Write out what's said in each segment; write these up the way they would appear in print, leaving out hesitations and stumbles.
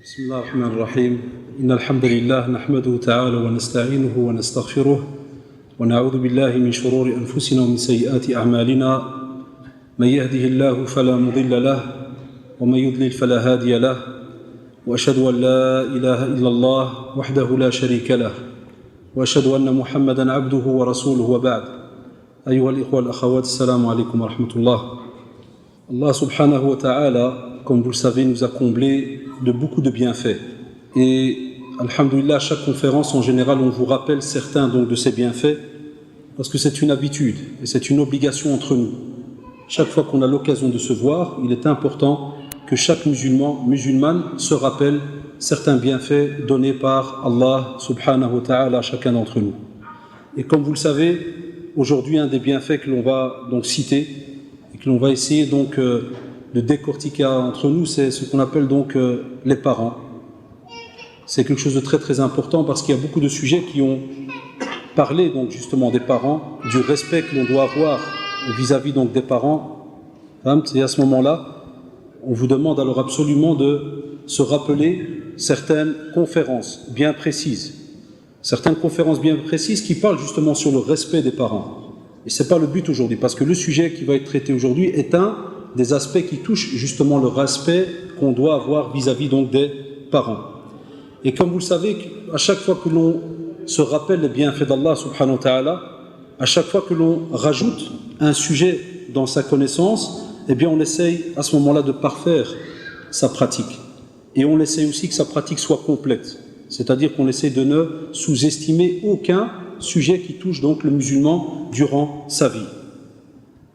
بسم الله الرحمن الرحيم إن الحمد لله نحمده تعالى ونستعينه ونستغفره ونعوذ بالله من شرور أنفسنا ومن سيئات أعمالنا من يهده الله فلا مضل له ومن يضلل فلا هادي له وأشهد أن لا إله إلا الله وحده لا شريك له وأشهد أن محمدا عبده ورسوله وبعد أيها الإخوة والأخوات السلام عليكم ورحمة الله. Allah subhanahu wa ta'ala, comme vous le savez, nous a comblé de beaucoup de bienfaits. Et alhamdoulilah, à chaque conférence, en général, on vous rappelle certains donc, de ces bienfaits, parce que c'est une habitude et c'est une obligation entre nous. Chaque fois qu'on a l'occasion de se voir, il est important que chaque musulmane se rappelle certains bienfaits donnés par Allah subhanahu wa ta'ala à chacun d'entre nous. Et comme vous le savez, aujourd'hui, un des bienfaits que l'on va donc citer, et que l'on va essayer donc de décortiquer entre nous, c'est ce qu'on appelle donc les parents. C'est quelque chose de très très important parce qu'il y a beaucoup de sujets qui ont parlé donc justement des parents, du respect que l'on doit avoir vis-à-vis donc des parents. Et à ce moment-là, on vous demande alors absolument de se rappeler certaines conférences bien précises. Certaines conférences bien précises qui parlent justement sur le respect des parents. Et ce n'est pas le but aujourd'hui, parce que le sujet qui va être traité aujourd'hui est un des aspects qui touche justement le respect qu'on doit avoir vis-à-vis donc des parents. Et comme vous le savez, à chaque fois que l'on se rappelle les bienfaits d'Allah subhanahu wa ta'ala, à chaque fois que l'on rajoute un sujet dans sa connaissance, eh bien on essaye à ce moment-là de parfaire sa pratique. Et on essaye aussi que sa pratique soit complète. C'est-à-dire qu'on essaie de ne sous-estimer aucun sujet qui touche donc le musulman durant sa vie.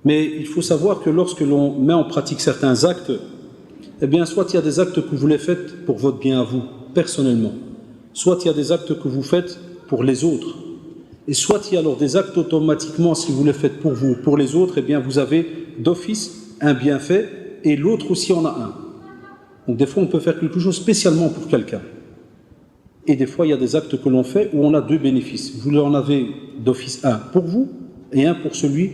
Mais il faut savoir que lorsque l'on met en pratique certains actes, eh bien soit il y a des actes que vous les faites pour votre bien à vous, personnellement, soit il y a des actes que vous faites pour les autres, et soit il y a alors des actes automatiquement, si vous les faites pour vous, pour les autres, eh bien vous avez d'office un bienfait, et l'autre aussi en a un. Donc des fois on peut faire quelque chose spécialement pour quelqu'un. Et des fois, il y a des actes que l'on fait où on a deux bénéfices. Vous en avez d'office un pour vous et un pour celui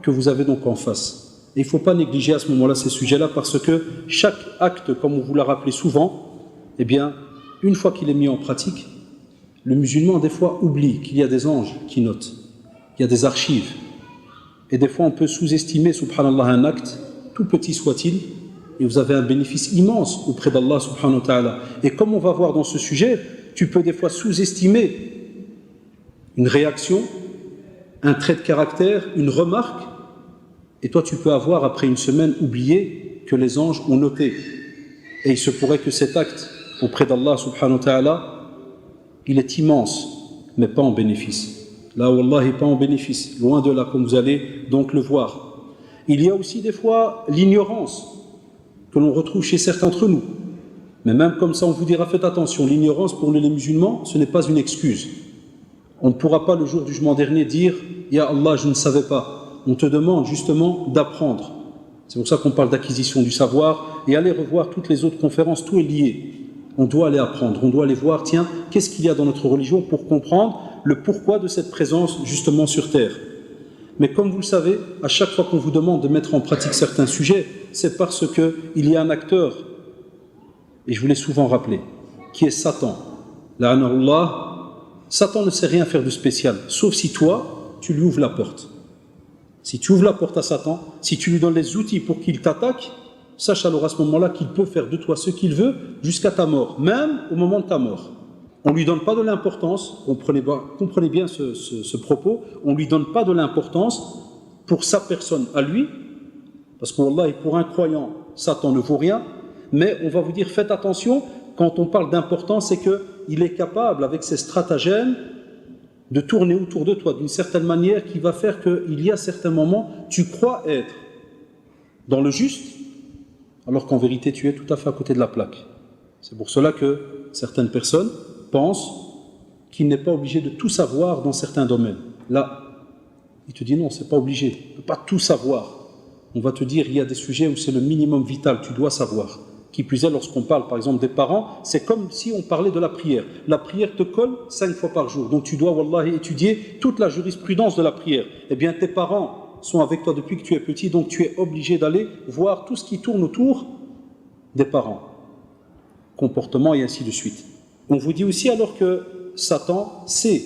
que vous avez donc en face. Et il ne faut pas négliger à ce moment-là ces sujets-là parce que chaque acte, comme on vous l'a rappelé souvent, eh bien, une fois qu'il est mis en pratique, le musulman, des fois, oublie qu'il y a des anges qui notent. Il y a des archives. Et des fois, on peut sous-estimer, subhanallah, un acte, tout petit soit-il, et vous avez un bénéfice immense auprès d'Allah, subhanahu wa ta'ala. Et comme on va voir dans ce sujet, tu peux des fois sous-estimer une réaction, un trait de caractère, une remarque, et toi tu peux avoir après une semaine oublié que les anges ont noté. Et il se pourrait que cet acte auprès d'Allah subhanahu wa ta'ala, il est immense, mais pas en bénéfice. Là, wallahi, pas en bénéfice, loin de là, comme vous allez donc le voir. Il y a aussi des fois l'ignorance que l'on retrouve chez certains d'entre nous. Mais même comme ça, on vous dira, faites attention, l'ignorance pour les musulmans, ce n'est pas une excuse. On ne pourra pas le jour du jugement dernier dire, Ya Allah, je ne savais pas. On te demande justement d'apprendre. C'est pour ça qu'on parle d'acquisition du savoir et aller revoir toutes les autres conférences, tout est lié. On doit aller apprendre, on doit aller voir, tiens, qu'est-ce qu'il y a dans notre religion pour comprendre le pourquoi de cette présence justement sur terre. Mais comme vous le savez, à chaque fois qu'on vous demande de mettre en pratique certains sujets, c'est parce qu'il y a un acteur. Et je vous l'ai souvent rappelé, qui est Satan. La'anahullah, Satan ne sait rien faire de spécial, sauf si toi, tu lui ouvres la porte. Si tu ouvres la porte à Satan, si tu lui donnes les outils pour qu'il t'attaque, sache alors à ce moment-là qu'il peut faire de toi ce qu'il veut jusqu'à ta mort, même au moment de ta mort. On ne lui donne pas de l'importance, comprenez bien ce propos, on ne lui donne pas de l'importance pour sa personne à lui, parce que Wallah, pour un croyant, Satan ne vaut rien. Mais on va vous dire, faites attention, quand on parle d'importance, c'est qu'il est capable, avec ses stratagèmes, de tourner autour de toi d'une certaine manière qui va faire qu'il y a certains moments, tu crois être dans le juste, alors qu'en vérité, tu es tout à fait à côté de la plaque. C'est pour cela que certaines personnes pensent qu'il n'est pas obligé de tout savoir dans certains domaines. Là, il te dit non, c'est pas obligé, tu ne peux pas tout savoir. On va te dire, il y a des sujets où c'est le minimum vital, tu dois savoir. Qui plus est, lorsqu'on parle par exemple des parents, c'est comme si on parlait de la prière. La prière te colle 5 fois par jour, donc tu dois wallahi étudier toute la jurisprudence de la prière. Eh bien tes parents sont avec toi depuis que tu es petit, donc tu es obligé d'aller voir tout ce qui tourne autour des parents. comportement et ainsi de suite. On vous dit aussi alors que Satan sait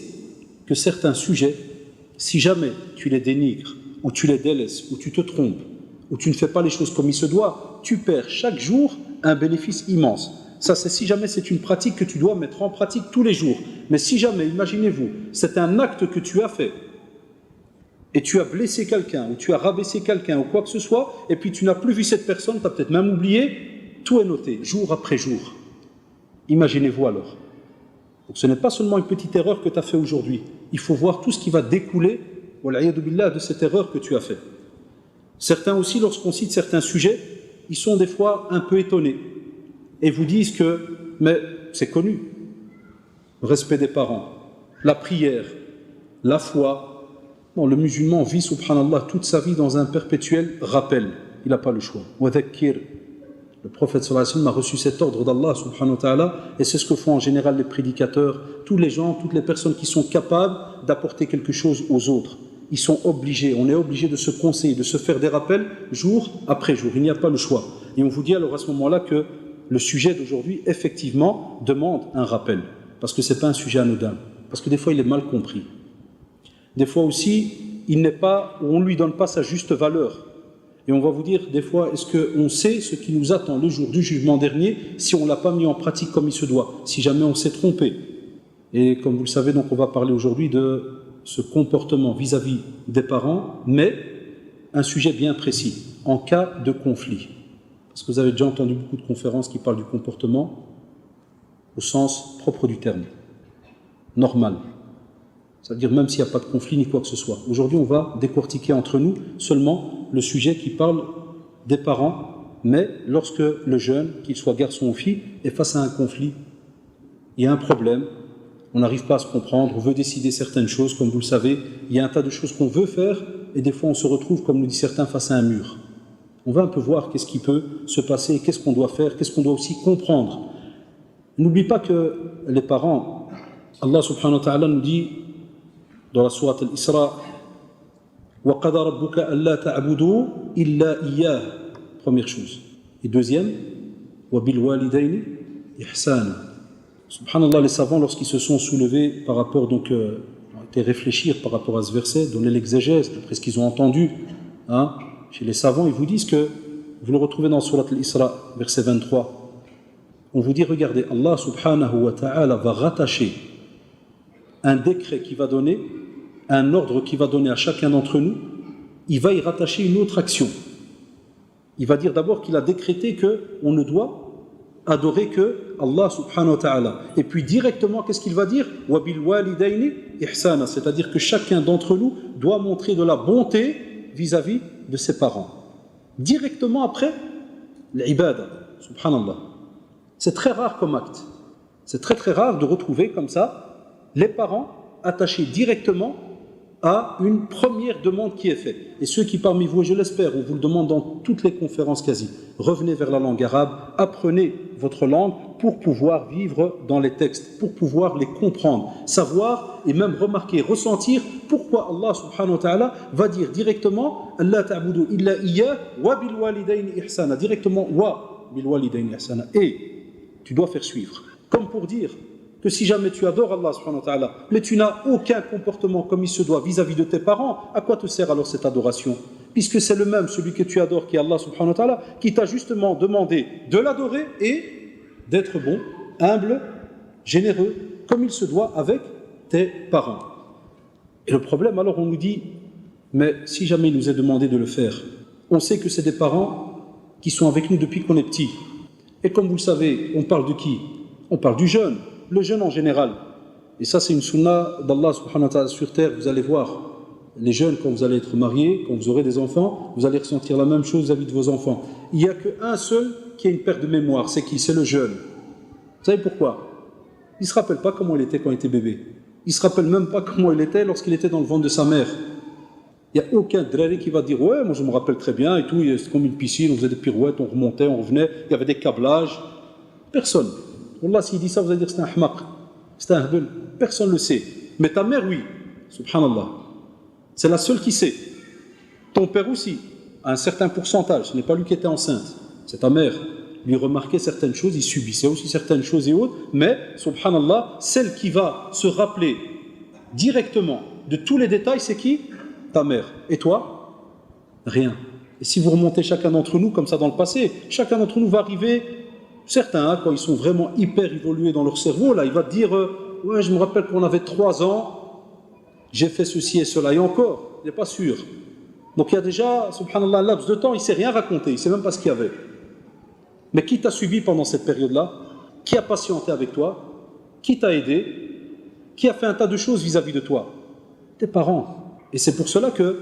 que certains sujets, si jamais tu les dénigres, ou tu les délaisses, ou tu te trompes, ou tu ne fais pas les choses comme il se doit, tu perds chaque jour un bénéfice immense. Ça, c'est si jamais c'est une pratique que tu dois mettre en pratique tous les jours. Mais si jamais, imaginez-vous, c'est un acte que tu as fait, et tu as blessé quelqu'un, ou tu as rabaissé quelqu'un, ou quoi que ce soit, et puis tu n'as plus vu cette personne, tu as peut-être même oublié, tout est noté, jour après jour. Imaginez-vous alors. Donc ce n'est pas seulement une petite erreur que tu as fait aujourd'hui. Il faut voir tout ce qui va découler, wal'iyadu billah, de cette erreur que tu as fait. Certains aussi, lorsqu'on cite certains sujets, ils sont des fois un peu étonnés et vous disent que, mais c'est connu, le respect des parents, la prière, la foi. Bon, le musulman vit, subhanallah, toute sa vie dans un perpétuel rappel. Il n'a pas le choix. Wadhakkir. Le prophète sallallahu alayhi wa sallam a reçu cet ordre d'Allah subhanahu wa ta'ala, et c'est ce que font en général les prédicateurs, tous les gens, toutes les personnes qui sont capables d'apporter quelque chose aux autres. Ils sont obligés, on est obligé de se conseiller, de se faire des rappels jour après jour. Il n'y a pas le choix. Et on vous dit alors à ce moment-là que le sujet d'aujourd'hui, effectivement, demande un rappel. Parce que ce n'est pas un sujet anodin. Parce que des fois, il est mal compris. Des fois aussi, il n'est pas, on ne lui donne pas sa juste valeur. Et on va vous dire, des fois, est-ce qu'on sait ce qui nous attend le jour du jugement dernier si on ne l'a pas mis en pratique comme il se doit, si jamais on s'est trompé. Et comme vous le savez, donc on va parler aujourd'hui de ce comportement vis-à-vis des parents, mais un sujet bien précis, en cas de conflit. Parce que vous avez déjà entendu beaucoup de conférences qui parlent du comportement au sens propre du terme, normal. C'est-à-dire même s'il n'y a pas de conflit ni quoi que ce soit. Aujourd'hui, on va décortiquer entre nous seulement le sujet qui parle des parents, mais lorsque le jeune, qu'il soit garçon ou fille, est face à un conflit, il y a un problème, on n'arrive pas à se comprendre, on veut décider certaines choses, comme vous le savez, il y a un tas de choses qu'on veut faire, et des fois on se retrouve, comme nous disent certains, face à un mur. On va un peu voir qu'est-ce qui peut se passer, qu'est-ce qu'on doit faire, qu'est-ce qu'on doit aussi comprendre. N'oublie pas que les parents, Allah subhanahu wa ta'ala nous dit dans la sourate Al-Isra, وَقَضَى رَبُّكَ أَلَّا تَعْبُدُوا إِلَّا إِيَّاهُ. Première chose. Et deuxième, وَبِالْوَالِدَيْنِ إِحْسَانًا. Subhanallah, les savants, lorsqu'ils se sont soulevés par rapport, donc, ont été réfléchir par rapport à ce verset, donner l'exégèse, d'après ce qu'ils ont entendu, chez les savants, ils vous disent que, vous le retrouvez dans Surat Al-Isra, verset 23, on vous dit, regardez, Allah subhanahu wa ta'ala va rattacher un décret qui va donner, un ordre qui va donner à chacun d'entre nous, il va y rattacher une autre action. Il va dire d'abord qu'il a décrété qu'on ne doit adorer que Allah subhanahu wa ta'ala. Et puis directement, qu'est-ce qu'il va dire ? وَبِالْوَالِدَيْنِ إِحْسَانًا. C'est-à-dire que chacun d'entre nous doit montrer de la bonté vis-à-vis de ses parents. Directement après, l'ibada, subhanallah. C'est très rare comme acte. C'est très très rare de retrouver comme ça les parents attachés directement à une première demande qui est faite. Et ceux qui parmi vous, et je l'espère, on vous le demande dans toutes les conférences quasi, revenez vers la langue arabe, apprenez votre langue pour pouvoir vivre dans les textes, pour pouvoir les comprendre, savoir et même remarquer, ressentir pourquoi Allah subhanahu wa ta'ala va dire directement Allah ta'budu illa iya wa bil walidayni ihsana, directement wa bil walidayni ihsana, et tu dois faire suivre. Comme pour dire que si jamais tu adores Allah subhanahu wa ta'ala, mais tu n'as aucun comportement comme il se doit vis-à-vis de tes parents, à quoi te sert alors cette adoration ? Puisque c'est le même, celui que tu adores, qui est Allah subhanahu wa ta'ala, qui t'a justement demandé de l'adorer et d'être bon, humble, généreux, comme il se doit avec tes parents. Et le problème, alors on nous dit, mais si jamais il nous est demandé de le faire, on sait que c'est des parents qui sont avec nous depuis qu'on est petit. Et comme vous le savez, on parle de qui ? On parle du jeune. Le jeune en général. Et ça, c'est une sunna d'Allah subhanahu wa ta'ala sur terre. Vous allez voir, les jeunes, quand vous allez être mariés, quand vous aurez des enfants, vous allez ressentir la même chose vis-à-vis de vos enfants. Il n'y a qu'un seul qui a une perte de mémoire. C'est qui ? C'est le jeune. Vous savez pourquoi ? Il ne se rappelle pas comment il était quand il était bébé. Il ne se rappelle même pas comment il était lorsqu'il était dans le ventre de sa mère. Il n'y a aucun drari qui va dire « Ouais, moi je me rappelle très bien et tout, c'est comme une piscine, on faisait des pirouettes, on remontait, on revenait, il y avait des câblages. » Personne. Wallah, s'il dit ça, vous allez dire que c'est un ahmaq, c'est un hbel. Personne ne le sait. Mais ta mère, oui. Subhanallah. C'est la seule qui sait. Ton père aussi, à un certain pourcentage. Ce n'est pas lui qui était enceinte. C'est ta mère. lui remarquait certaines choses, il subissait aussi certaines choses et autres, mais, subhanallah, celle qui va se rappeler directement de tous les détails, c'est qui? Ta mère. Et toi? Rien. Et si vous remontez chacun d'entre nous comme ça dans le passé, chacun d'entre nous va arriver, certains, quand ils sont vraiment hyper évolués dans leur cerveau, là, il va te dire ouais, je me rappelle qu'on avait 3 ans, j'ai fait ceci et cela, et encore, il n'est pas sûr. Donc il y a déjà, subhanallah, un laps de temps, il ne sait rien raconter, il ne sait même pas ce qu'il y avait. Mais qui t'a suivi pendant cette période-là? Qui a patienté avec toi? Qui t'a aidé? Qui a fait un tas de choses vis-à-vis de toi? Tes parents. Et c'est pour cela que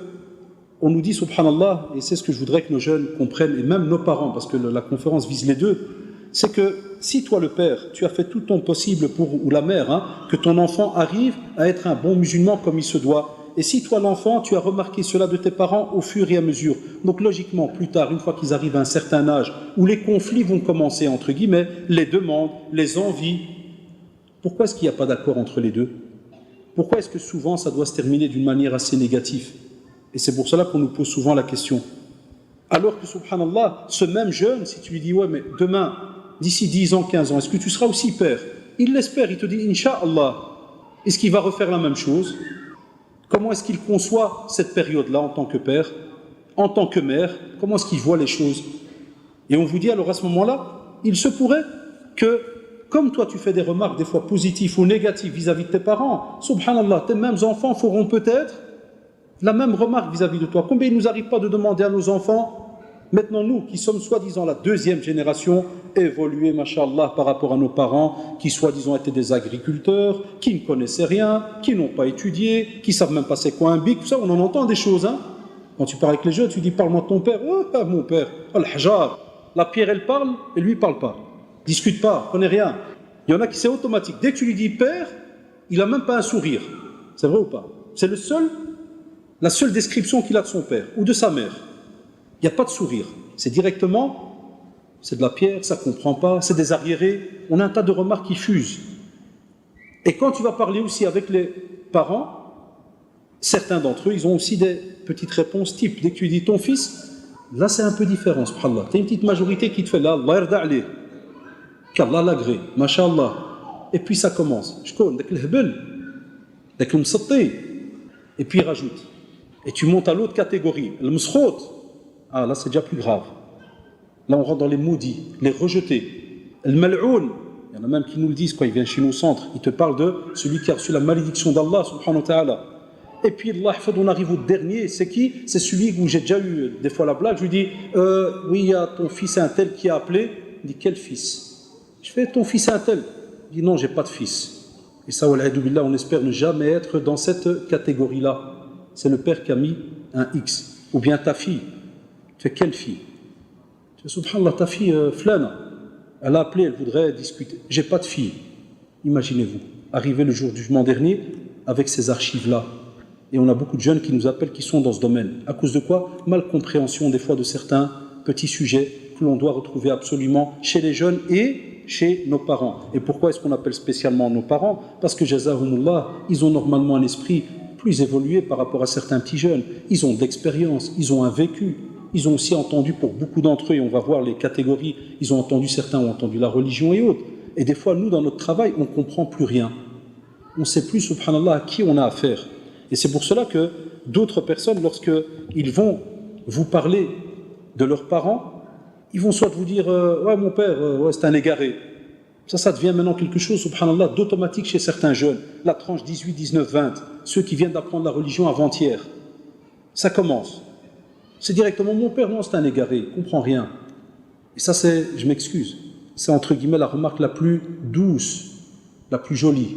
on nous dit, subhanallah, et c'est ce que je voudrais que nos jeunes comprennent, et même nos parents, parce que la conférence vise les deux, c'est que si toi le père, tu as fait tout ton possible pour, ou la mère, que ton enfant arrive à être un bon musulman comme il se doit, et si toi l'enfant, tu as remarqué cela de tes parents au fur et à mesure, donc logiquement, plus tard, une fois qu'ils arrivent à un certain âge, où les conflits vont commencer, entre guillemets, les demandes, les envies, pourquoi est-ce qu'il n'y a pas d'accord entre les deux? Pourquoi est-ce que souvent ça doit se terminer d'une manière assez négative? Et c'est pour cela qu'on nous pose souvent la question. Alors que, subhanallah, ce même jeune, si tu lui dis, ouais, mais demain, d'ici 10 ans, 15 ans, est-ce que tu seras aussi père? Il l'espère, il te dit, Inch'Allah. Est-ce qu'il va refaire la même chose? Comment est-ce qu'il conçoit cette période-là en tant que père, en tant que mère? Comment est-ce qu'il voit les choses? Et on vous dit alors à ce moment-là, il se pourrait que, comme toi tu fais des remarques des fois positives ou négatives vis-à-vis de tes parents, subhanallah, tes mêmes enfants feront peut-être la même remarque vis-à-vis de toi. Combien il ne nous arrive pas de demander à nos enfants, maintenant nous qui sommes soi-disant la deuxième génération, évoluer, mashallah, par rapport à nos parents, qui soi-disant étaient des agriculteurs, qui ne connaissaient rien, qui n'ont pas étudié, qui ne savent même pas c'est quoi un bic, tout ça, on en entend des choses. Quand tu parles avec les jeunes, tu dis parle-moi de ton père. Oh, mon père, al-hajar. La pierre elle parle et lui il parle pas. Discute pas, connaît rien. Il y en a qui c'est automatique. Dès que tu lui dis père, il n'a même pas un sourire. C'est vrai ou pas? C'est la seule description qu'il a de son père ou de sa mère. Il n'y a pas de sourire. C'est directement, c'est de la pierre, ça ne comprend pas, c'est des arriérés. On a un tas de remarques qui fusent. Et quand tu vas parler aussi avec les parents, certains d'entre eux, ils ont aussi des petites réponses type. Dès que tu dis ton fils, là c'est un peu différent, subhanallah. Tu as une petite majorité qui te fait là, Allah yarda alayh, qu'Allah l'agrée, mashallah. Et puis ça commence. Je connais, avec le hebel, avec le msatti. Et puis il rajoute. Et tu montes à l'autre catégorie, le mskhot. Ah là c'est déjà plus grave. Là on rentre dans les maudits, les rejetés. Le mal'oun, il y en a même qui nous le disent quand ils viennent chez nous au centre, ils te parlent de celui qui a reçu la malédiction d'Allah subhanahu wa ta'ala. Et puis Allah, on arrive au dernier, c'est qui? C'est celui où j'ai déjà eu des fois la blague, je lui dis oui, il y a ton fils un tel qui a appelé. Il dit quel fils? Je fais ton fils un tel. Il dit non, j'ai pas de fils. Et ça, wal'aïdou-billah, on espère ne jamais être dans cette catégorie-là. C'est le père qui a mis un X. Ou bien ta fille. Tu fais quelle fille? Tu fais subhanallah, ta fille, flâne. Elle a appelé, elle voudrait discuter. J'ai pas de fille. Imaginez-vous, arrivé le jour du jugement dernier avec ces archives-là. Et on a beaucoup de jeunes qui nous appellent, qui sont dans ce domaine. À cause de quoi? Malcompréhension des fois de certains petits sujets que l'on doit retrouver absolument chez les jeunes et chez nos parents. Et pourquoi est-ce qu'on appelle spécialement nos parents? Parce que, jazahumullah, ils ont normalement un esprit plus évolué par rapport à certains petits jeunes. Ils ont de l'expérience, ils ont un vécu. Ils ont aussi entendu, pour beaucoup d'entre eux, et on va voir les catégories, ils ont entendu, certains ont entendu la religion et autres. Et des fois, nous, dans notre travail, on ne comprend plus rien. On ne sait plus, subhanallah, à qui on a affaire. Et c'est pour cela que d'autres personnes, lorsqu'ils vont vous parler de leurs parents, ils vont soit vous dire ouais, mon père, ouais, c'est un égaré. Ça devient maintenant quelque chose, subhanallah, d'automatique chez certains jeunes. La tranche 18, 19, 20, ceux qui viennent d'apprendre la religion avant-hier. Ça commence. C'est directement mon père, non, c'est un égaré, il ne comprend rien. Et ça, je m'excuse, c'est entre guillemets la remarque la plus douce, la plus jolie.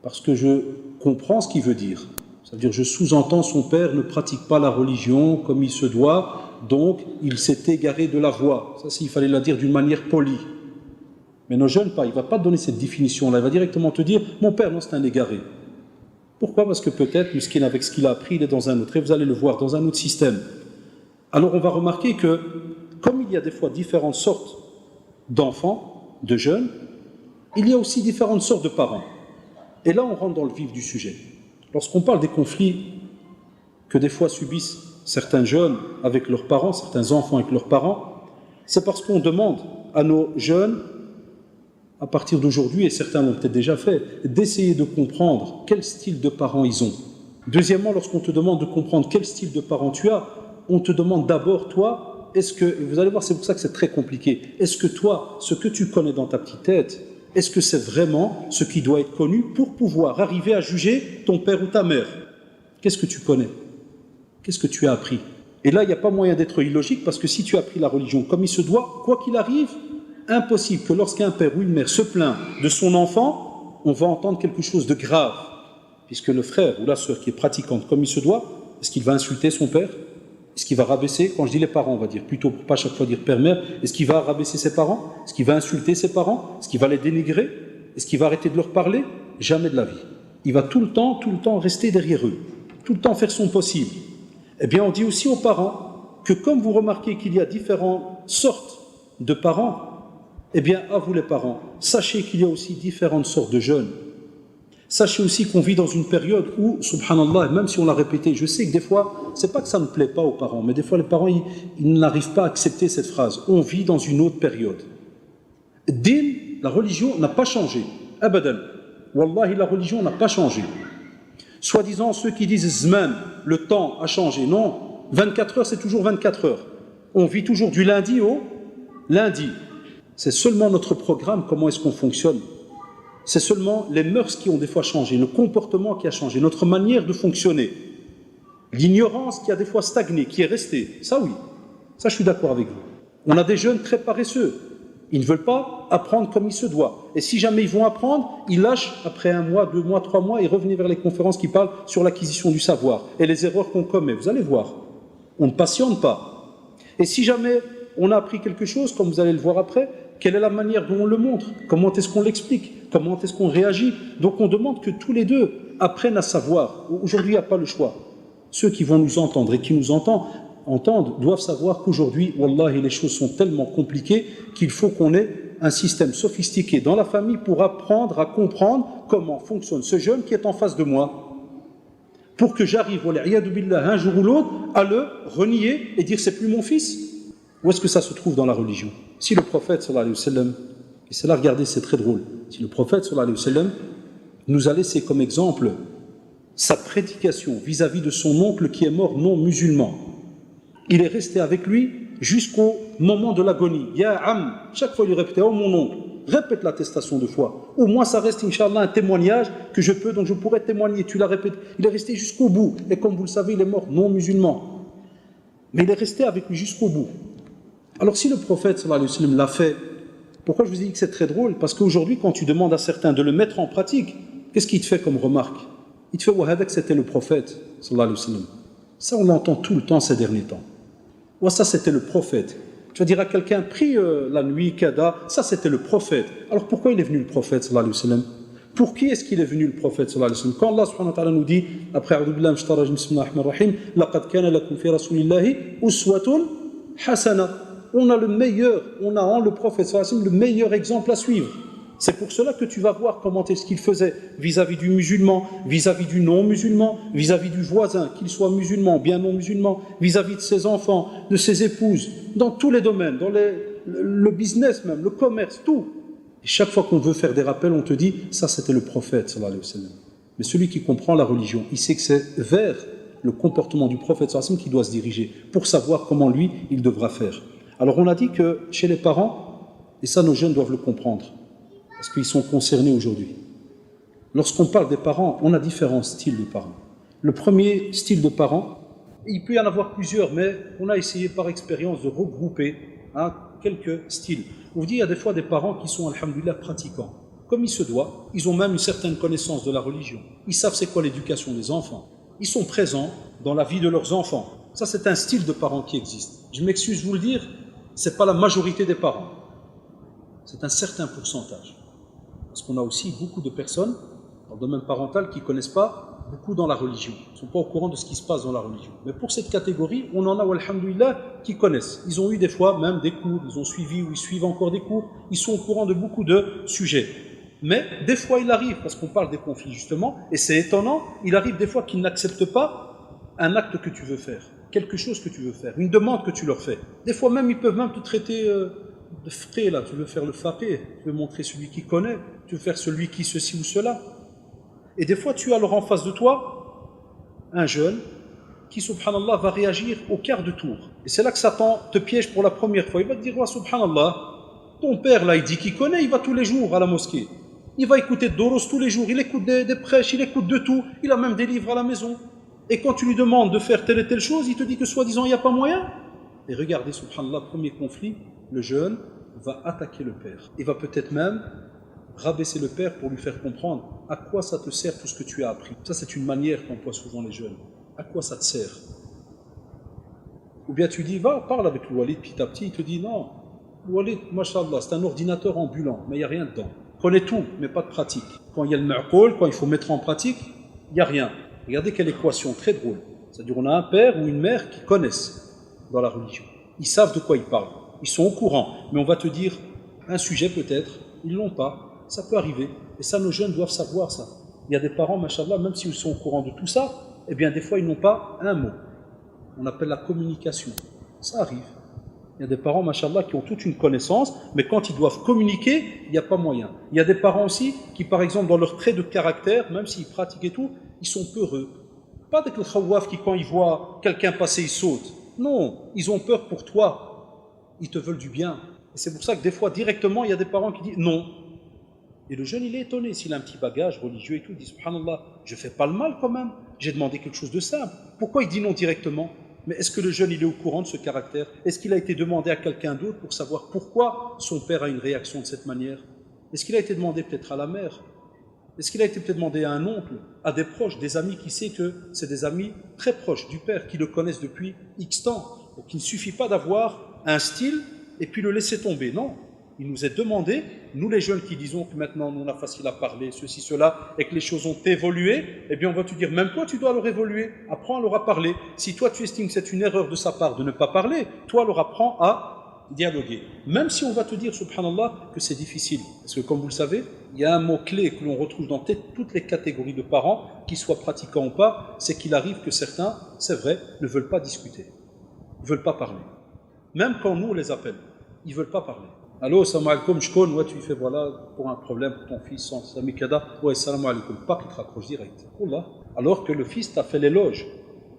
Parce que je comprends ce qu'il veut dire. C'est-à-dire, je sous-entends son père ne pratique pas la religion comme il se doit, donc il s'est égaré de la voie. Ça, il fallait la dire d'une manière polie. Mais nos jeunes, il ne va pas te donner cette définition-là, il va directement te dire mon père, non, c'est un égaré. Pourquoi? Parce que peut-être, Muskin, avec ce qu'il a appris, il est dans un autre, et vous allez le voir, dans un autre système. Alors on va remarquer que, comme il y a des fois différentes sortes d'enfants, de jeunes, il y a aussi différentes sortes de parents. Et là, on rentre dans le vif du sujet. Lorsqu'on parle des conflits que des fois subissent certains jeunes avec leurs parents, certains enfants avec leurs parents, C'est parce qu'on demande à nos jeunes, à partir d'aujourd'hui, et certains l'ont peut-être déjà fait, d'essayer de comprendre quel style de parents ils ont. Deuxièmement, lorsqu'on te demande de comprendre quel style de parent tu as, on te demande d'abord, toi, est-ce que, et vous allez voir, c'est pour ça que c'est très compliqué, est-ce que toi, ce que tu connais dans ta petite tête, est-ce que c'est vraiment ce qui doit être connu pour pouvoir arriver à juger ton père ou ta mère? Qu'est-ce que tu connais? Qu'est-ce que tu as appris? Et là, il n'y a pas moyen d'être illogique, parce que si tu as appris la religion comme il se doit, quoi qu'il arrive, impossible que lorsqu'un père ou une mère se plaint de son enfant, on va entendre quelque chose de grave, puisque le frère ou la sœur qui est pratiquante comme il se doit, est-ce qu'il va insulter son père? Est-ce qu'il va rabaisser, quand je dis les parents, on va dire, plutôt pour pas chaque fois dire père-mère, est-ce qu'il va rabaisser ses parents? Est-ce qu'il va insulter ses parents? Est-ce qu'il va les dénigrer? Est-ce qu'il va arrêter de leur parler? Jamais de la vie. Il va tout le temps rester derrière eux, tout le temps faire son possible. Eh bien, on dit aussi aux parents que comme vous remarquez qu'il y a différentes sortes de parents, eh bien, à vous les parents, sachez qu'il y a aussi différentes sortes de jeunes. Sachez aussi qu'on vit dans une période où, subhanallah, même si on l'a répété, je sais que des fois, c'est pas que ça ne plaît pas aux parents, mais des fois les parents, ils n'arrivent pas à accepter cette phrase. On vit dans une autre période. Din, la religion n'a pas changé. Abadan. Wallahi, la religion n'a pas changé. Soi-disant, ceux qui disent Zman, le temps a changé. Non, 24 heures, c'est toujours 24 heures. On vit toujours du lundi au lundi. C'est seulement notre programme, comment est-ce qu'on fonctionne. C'est seulement les mœurs qui ont des fois changé, le comportement qui a changé, notre manière de fonctionner. L'ignorance qui a des fois stagné, qui est restée. Ça oui, ça je suis d'accord avec vous. On a des jeunes très paresseux. Ils ne veulent pas apprendre comme il se doit. Et si jamais ils vont apprendre, ils lâchent après 1 mois, 2 mois, 3 mois et revenez vers les conférences qui parlent sur l'acquisition du savoir et les erreurs qu'on commet. Vous allez voir, on ne patiente pas. Et si jamais on a appris quelque chose, comme vous allez le voir après, quelle est la manière dont on le montre? Comment est-ce qu'on l'explique? Comment est-ce qu'on réagit? Donc on demande que tous les deux apprennent à savoir. Aujourd'hui, il n'y a pas le choix. Ceux qui vont nous entendre et qui nous entendent doivent savoir qu'aujourd'hui, wallahi, les choses sont tellement compliquées qu'il faut qu'on ait un système sophistiqué dans la famille pour apprendre à comprendre comment fonctionne ce jeune qui est en face de moi. Pour que j'arrive, un jour ou l'autre, à le renier et dire c'est plus mon fils. Où est-ce que ça se trouve dans la religion? Si le prophète, sallallahu alayhi wa sallam, et c'est là, regardez, c'est très drôle, si le prophète, sallallahu alayhi wa sallam, nous a laissé comme exemple sa prédication vis-à-vis de son oncle qui est mort non musulman, il est resté avec lui jusqu'au moment de l'agonie. Ya am, chaque fois il lui répétait, oh mon oncle, répète l'attestation de foi. Au moins ça reste, Inch'Allah, un témoignage que je peux, donc je pourrais témoigner. Tu la répètes. Il est resté jusqu'au bout. Et comme vous le savez, il est mort non musulman. Mais il est resté avec lui jusqu'au bout. Alors si le prophète sallallahu alayhi wa sallam l'a fait, pourquoi je vous dis que c'est très drôle? Parce qu'aujourd'hui, quand tu demandes à certains de le mettre en pratique, qu'est-ce qu'il te fait comme remarque? Il te fait wahadak, c'était le prophète sallallahu alayhi wa sallam. Ça, on l'entend tout le temps ces derniers temps. Ouais, ça, c'était le prophète. Tu vas dire à quelqu'un, prie la nuit, kada, ça, c'était le prophète. Alors pourquoi il est venu le prophète sallallahu alayhi wa sallam? Pour qui est-ce qu'il est venu le prophète sallallahu alayhi wa sallam? Quand Allah subhanahu wa ta'ala nous dit, après A'udhu billahi minash shaitanir rajim, bismillahir rahmanir rahim, laqad kana lakum fi rasulillahi uswatun hasana. On a le meilleur, on a en le prophète sallallahu alayhi wa sallam le meilleur exemple à suivre. C'est pour cela que tu vas voir comment est-ce qu'il faisait vis-à-vis du musulman, vis-à-vis du non-musulman, vis-à-vis du voisin, qu'il soit musulman, bien non-musulman, vis-à-vis de ses enfants, de ses épouses, dans tous les domaines, dans le business même, le commerce, tout. Et chaque fois qu'on veut faire des rappels, on te dit, ça c'était le prophète, sallallahu alayhi wa sallam. Mais celui qui comprend la religion, il sait que c'est vers le comportement du prophète, sallallahu alayhi wa sallam, qu'il doit se diriger, pour savoir comment lui, il devra faire. Alors on a dit que chez les parents, et ça nos jeunes doivent le comprendre, parce qu'ils sont concernés aujourd'hui. Lorsqu'on parle des parents, on a différents styles de parents. Le premier style de parents, il peut y en avoir plusieurs, mais on a essayé par expérience de regrouper quelques styles. On vous dit, il y a des fois des parents qui sont, alhamdoulilah, pratiquants. Comme il se doit, ils ont même une certaine connaissance de la religion. Ils savent c'est quoi l'éducation des enfants. Ils sont présents dans la vie de leurs enfants. Ça, c'est un style de parents qui existe. Je m'excuse de vous le dire, ce n'est pas la majorité des parents. C'est un certain pourcentage. Parce qu'on a aussi beaucoup de personnes dans le domaine parental qui ne connaissent pas beaucoup dans la religion, ils ne sont pas au courant de ce qui se passe dans la religion. Mais pour cette catégorie, on en a, alhamdoulilah, qui connaissent. Ils ont eu des fois même des cours, ils ont suivi ou ils suivent encore des cours, ils sont au courant de beaucoup de sujets. Mais des fois il arrive, parce qu'on parle des conflits justement, et c'est étonnant, il arrive des fois qu'ils n'acceptent pas un acte que tu veux faire. quelque chose que tu veux faire, une demande que tu leur fais. Des fois même, ils peuvent même te traiter de frais, là. Tu veux faire le faqih, tu veux montrer celui qui connaît, tu veux faire celui qui ceci ou cela. Et des fois, tu as alors en face de toi un jeune qui, subhanallah, va réagir au quart de tour. Et c'est là que Satan te piège pour la première fois. Il va te dire, ouais, subhanallah, ton père, là, il dit qu'il connaît, il va tous les jours à la mosquée. Il va écouter Doros tous les jours, il écoute des prêches, il écoute de tout, il a même des livres à la maison. Et quand tu lui demandes de faire telle et telle chose, il te dit que soi-disant, il n'y a pas moyen. Et regardez, subhanallah, premier conflit, le jeune va attaquer le père. Il va peut-être même rabaisser le père pour lui faire comprendre à quoi ça te sert tout ce que tu as appris. Ça, c'est une manière qu'emploient souvent les jeunes. À quoi ça te sert? Ou bien tu dis, va, parle avec le Walid petit à petit, il te dit, non, le Walid, mashallah, c'est un ordinateur ambulant, mais il n'y a rien dedans. Il connaît tout, mais pas de pratique. Quand il y a le ma'qoul, quand il faut mettre en pratique, il n'y a rien. Regardez quelle équation très drôle. C'est-à-dire, on a un père ou une mère qui connaissent dans la religion. Ils savent de quoi ils parlent. Ils sont au courant. Mais on va te dire, un sujet peut-être, ils ne l'ont pas. Ça peut arriver. Et ça, nos jeunes doivent savoir ça. Il y a des parents, mashallah, même s'ils sont au courant de tout ça, eh bien, des fois, ils n'ont pas un mot. On appelle la communication. Ça arrive. Il y a des parents, mashallah, qui ont toute une connaissance, mais quand ils doivent communiquer, il n'y a pas moyen. Il y a des parents aussi qui, par exemple, dans leur trait de caractère, même s'ils pratiquent et tout, ils sont peureux. Pas avec le khawaf qui, quand ils voient quelqu'un passer, ils sautent. Non, ils ont peur pour toi. Ils te veulent du bien. Et c'est pour ça que des fois, directement, il y a des parents qui disent non. Et le jeune, il est étonné. S'il a un petit bagage religieux et tout, il dit, subhanallah, je ne fais pas le mal quand même. J'ai demandé quelque chose de simple. Pourquoi il dit non directement? Mais est-ce que le jeune, il est au courant de ce caractère? Est-ce qu'il a été demandé à quelqu'un d'autre pour savoir pourquoi son père a une réaction de cette manière? Est-ce qu'il a été demandé peut-être à la mère? Est-ce qu'il a été peut-être demandé à un oncle, à des proches, des amis qui sait que c'est des amis très proches du père, qui le connaissent depuis X temps? Donc il ne suffit pas d'avoir un style et puis le laisser tomber. Non, il nous est demandé, nous les jeunes qui disons que maintenant on a facile à parler, ceci, cela, et que les choses ont évolué, eh bien on va te dire, même toi tu dois leur évoluer, apprends à leur à parler. Si toi tu estimes que c'est une erreur de sa part de ne pas parler, toi leur apprends à dialoguer. Même si on va te dire, subhanallah, que c'est difficile. Parce que comme vous le savez, il y a un mot-clé que l'on retrouve dans toutes les catégories de parents, qu'ils soient pratiquants ou pas, c'est qu'il arrive que certains, c'est vrai, ne veulent pas discuter. Ils ne veulent pas parler. Même quand nous on les appelle, ils ne veulent pas parler. Allô, salam alaikum, je connais, ouais, tu fais voilà, pour un problème pour ton fils, sans samikada, ouais, salam alaikum, pas qu'il te raccroche direct. Allah. Alors que le fils t'a fait l'éloge.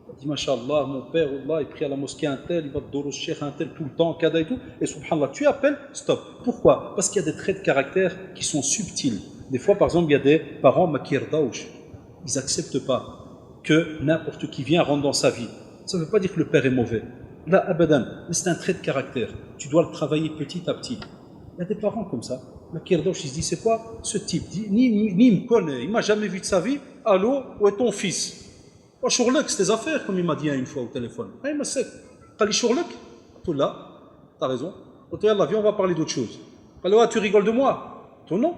Il dit, mashallah, mon père, Allah, il prie à la mosquée un tel, il va te doros cheikh un tel tout le temps, kada et tout, et subhanallah, tu appelles, stop. Pourquoi? Parce qu'il y a des traits de caractère qui sont subtils. Des fois, par exemple, il y a des parents makir daouch, ils n'acceptent pas que n'importe qui vient rentre dans sa vie. Ça ne veut pas dire que le père est mauvais. Là, abadan, mais c'est un trait de caractère. Tu dois le travailler petit à petit. Il y a des parents comme ça. Makir daouch, il se dit, c'est quoi ce type? Ni il me connaît, il ne m'a jamais vu de sa vie. Allô, où est ton fils? Oh, Chourlek, c'est tes affaires, comme il m'a dit une fois au téléphone. Ah, il m'a dit, t'as dit Chourlek? Tout là, t'as raison. Oh, là, viens, on va parler d'autre chose. Alors, tu rigoles de moi? Toi, non.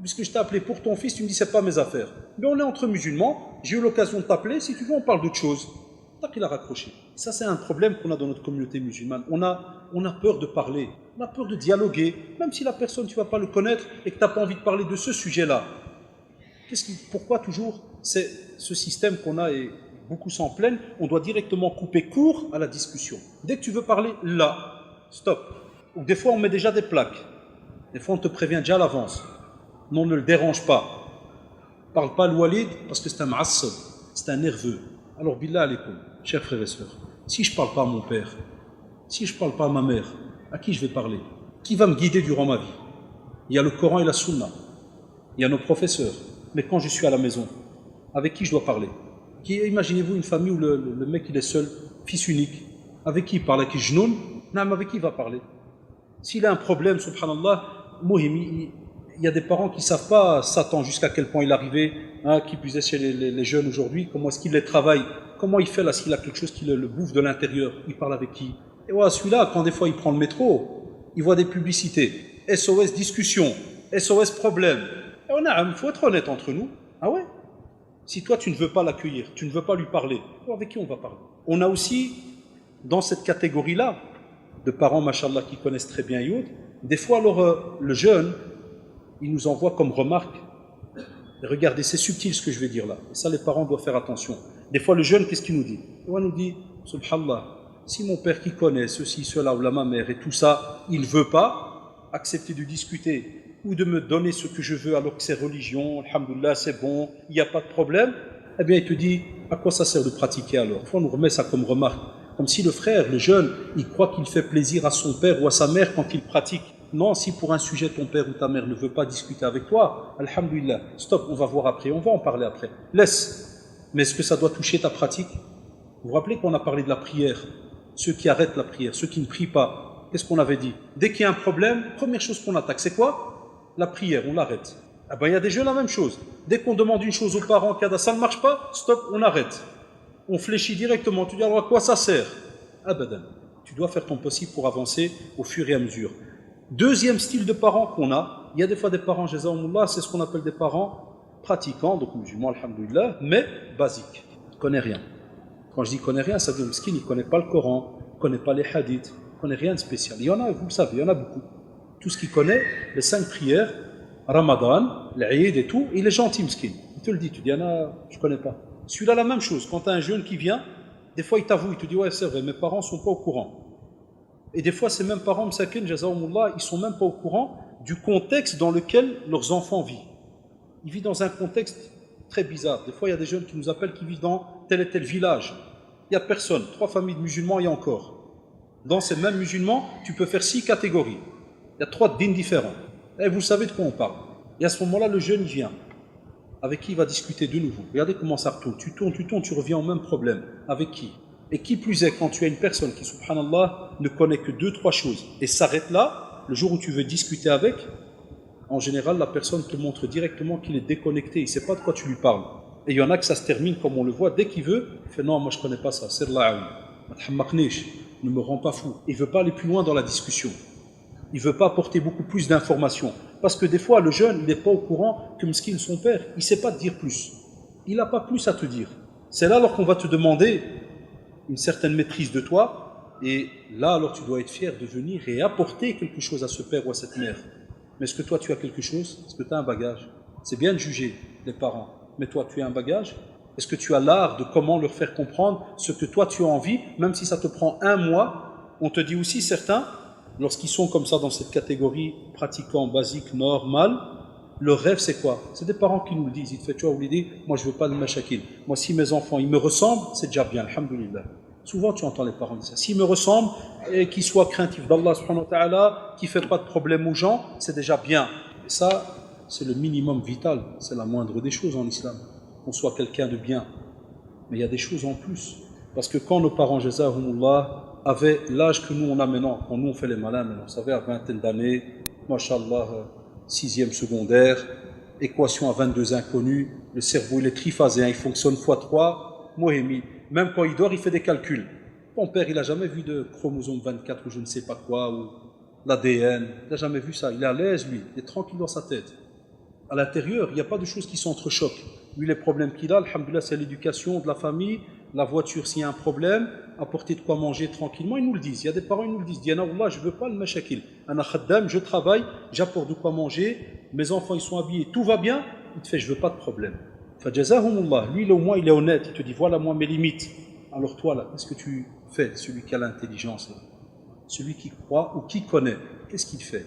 Puisque je t'ai appelé pour ton fils, tu me dis, c'est pas mes affaires. Mais on est entre musulmans, j'ai eu l'occasion de t'appeler, si tu veux, on parle d'autre chose. T'as qu'il a raccroché. Ça, c'est un problème qu'on a dans notre communauté musulmane. On a peur de parler, on a peur de dialoguer, même si la personne, tu vas pas le connaître et que t'as pas envie de parler de ce sujet-là. Pourquoi toujours ce système qu'on a et beaucoup s'en plaignent, on doit directement couper court à la discussion. Dès que tu veux parler, là, stop. Ou des fois on met déjà des plaques. Des fois on te prévient déjà à l'avance. Non, ne le dérange pas. Parle pas le Walid parce que c'est un ma'assab, c'est un nerveux. Alors billah alaikum, chers frères et sœurs, si je parle pas à mon père, si je parle pas à ma mère, à qui je vais parler? Qui va me guider durant ma vie? Il y a le Coran et la Sunna. Il y a nos professeurs. Mais quand je suis à la maison, avec qui je dois parler? Imaginez-vous une famille où le mec il est seul, fils unique. Avec qui il parle? Avec qui genoune? Non, mais avec qui il va parler? S'il a un problème, subhanallah, il y a des parents qui ne savent pas s'attendre jusqu'à quel point il est arrivé, hein, qui plus est chez les jeunes aujourd'hui, comment est-ce qu'il les travaille, comment il fait là, s'il a quelque chose qui le bouffe de l'intérieur, il parle avec qui? Et voilà, celui-là, quand des fois il prend le métro, il voit des publicités, SOS discussion, SOS problème. Et il faut être honnête entre nous. Ah ouais? Si toi tu ne veux pas l'accueillir, tu ne veux pas lui parler, avec qui on va parler? On a aussi, dans cette catégorie-là, de parents, machallah, qui connaissent très bien Youd, des fois alors le jeune, il nous envoie comme remarque, et regardez, c'est subtil ce que je vais dire là, et ça les parents doivent faire attention. Des fois le jeune, qu'est-ce qu'il nous dit? Il nous dit, subhanallah, si mon père qui connaît ceci, cela, ou ma mère et tout ça, il ne veut pas accepter de discuter ou de me donner ce que je veux alors que c'est religion, alhamdoulilah, c'est bon, il n'y a pas de problème, eh bien il te dit, à quoi ça sert de pratiquer alors? Il faut nous remettre ça comme remarque. Comme si le frère, le jeune, il croit qu'il fait plaisir à son père ou à sa mère quand il pratique. Non, si pour un sujet ton père ou ta mère ne veut pas discuter avec toi, alhamdoulilah, stop, on va voir après, on va en parler après. Laisse. Mais est-ce que ça doit toucher ta pratique? Vous vous rappelez qu'on a parlé de la prière? Ceux qui arrêtent la prière, ceux qui ne prient pas, qu'est-ce qu'on avait dit? Dès qu'il y a un problème, première chose qu'on attaque, c'est quoi? La prière, on l'arrête. Ah ben il y a des jeunes, la même chose. Dès qu'on demande une chose aux parents, ça ne marche pas, stop, on arrête. On fléchit directement, tu dis alors à quoi ça sert? Abadan. Tu dois faire ton possible pour avancer au fur et à mesure. Deuxième style de parents qu'on a, il y a des fois des parents, jazakumullah, c'est ce qu'on appelle des parents pratiquants, donc musulmans, alhamdoulilah, mais basiques. Ils ne connaissent rien. Quand je dis connaît rien, ça veut dire que il ne connaît pas le Coran, il ne connaît pas les hadiths, il ne connaît rien de spécial. Il y en a, vous le savez, il y en a beaucoup. Tout ce qu'il connaît, les 5 prières, Ramadan, l'Aïd et tout, il est gentil, miskin. Il te le dit, tu dis, je ne connais pas. Celui-là, la même chose. Quand tu as un jeune qui vient, des fois il t'avoue, il te dit, ouais, c'est vrai, mes parents ne sont pas au courant. Et des fois, ces mêmes parents, msakin, jazakumullah, ils ne sont même pas au courant du contexte dans lequel leurs enfants vivent. Ils vivent dans un contexte très bizarre. Des fois, il y a des jeunes qui nous appellent qui vivent dans tel et tel village. Il n'y a personne. 3 familles de musulmans, il y a encore. Dans ces mêmes musulmans, tu peux faire 6 catégories. Il y a 3 dînes différents. Et vous savez de quoi on parle. Et à ce moment-là, le jeune, il vient. Avec qui il va discuter de nouveau. Regardez comment ça retourne. Tu tournes, tu reviens au même problème. Avec qui? Et qui plus est, quand tu as une personne qui, subhanallah, ne connaît que 2-3 choses et s'arrête là, le jour où tu veux discuter avec, en général, la personne te montre directement qu'il est déconnecté. Il ne sait pas de quoi tu lui parles. Et il y en a que ça se termine comme on le voit. Dès qu'il veut, il fait non, moi je ne connais pas ça. Ne me rends pas fou. Il ne veut pas aller plus loin dans la discussion. Il ne veut pas apporter beaucoup plus d'informations. Parce que des fois, le jeune, il n'est pas au courant que Mskin, son père, il ne sait pas te dire plus. Il n'a pas plus à te dire. C'est là alors qu'on va te demander une certaine maîtrise de toi. Et là, alors tu dois être fier de venir et apporter quelque chose à ce père ou à cette mère. Mais est-ce que toi, tu as quelque chose? Est-ce que tu as un bagage? C'est bien de juger les parents. Mais toi, tu as un bagage? Est-ce que tu as l'art de comment leur faire comprendre ce que toi, tu as envie, même si ça te prend 1 mois? On te dit aussi, certains, lorsqu'ils sont comme ça dans cette catégorie pratiquant, basique, normal, leur rêve c'est quoi? C'est des parents qui nous le disent. Ils te font, tu vois, Oulidi, moi je veux pas de mashakil. Moi si mes enfants ils me ressemblent, c'est déjà bien, alhamdoulilah. Souvent tu entends les parents dire ça. S'ils me ressemblent et qu'ils soient craintifs d'Allah subhanahu wa ta'ala, qui ne fait pas de problème aux gens, c'est déjà bien. Et ça, c'est le minimum vital. C'est la moindre des choses en islam. Qu'on soit quelqu'un de bien. Mais il y a des choses en plus. Parce que quand nos parents, jazahumullah, avaient l'âge que nous on a maintenant, quand nous on fait les malins maintenant, vous savez, à 20aine d'années, mashallah, 6e secondaire, équation à 22 inconnus, le cerveau il est triphasé, il fonctionne x3, Mohemi, même quand il dort il fait des calculs. Ton père il n'a jamais vu de chromosome 24 ou je ne sais pas quoi, ou l'ADN, il n'a jamais vu ça, il est à l'aise lui, il est tranquille dans sa tête. À l'intérieur, il n'y a pas de choses qui s'entrechoquent. Lui, les problèmes qu'il a, alhamdoulilah, c'est l'éducation de la famille, la voiture, s'il y a un problème, apporter de quoi manger tranquillement, ils nous le disent. Il y a des parents, ils nous le disent. Diana, Allah, je ne veux pas le mashakil. Ana khaddam, je travaille, j'apporte de quoi manger, mes enfants, ils sont habillés, tout va bien. Il te fait, je ne veux pas de problème. Fajazahumullah, lui, au moins, il est honnête. Il te dit, voilà, moi, mes limites. Alors toi, là, qu'est-ce que tu fais, celui qui a l'intelligence, là? Celui qui croit ou qui connaît, qu'est-ce qu'il fait?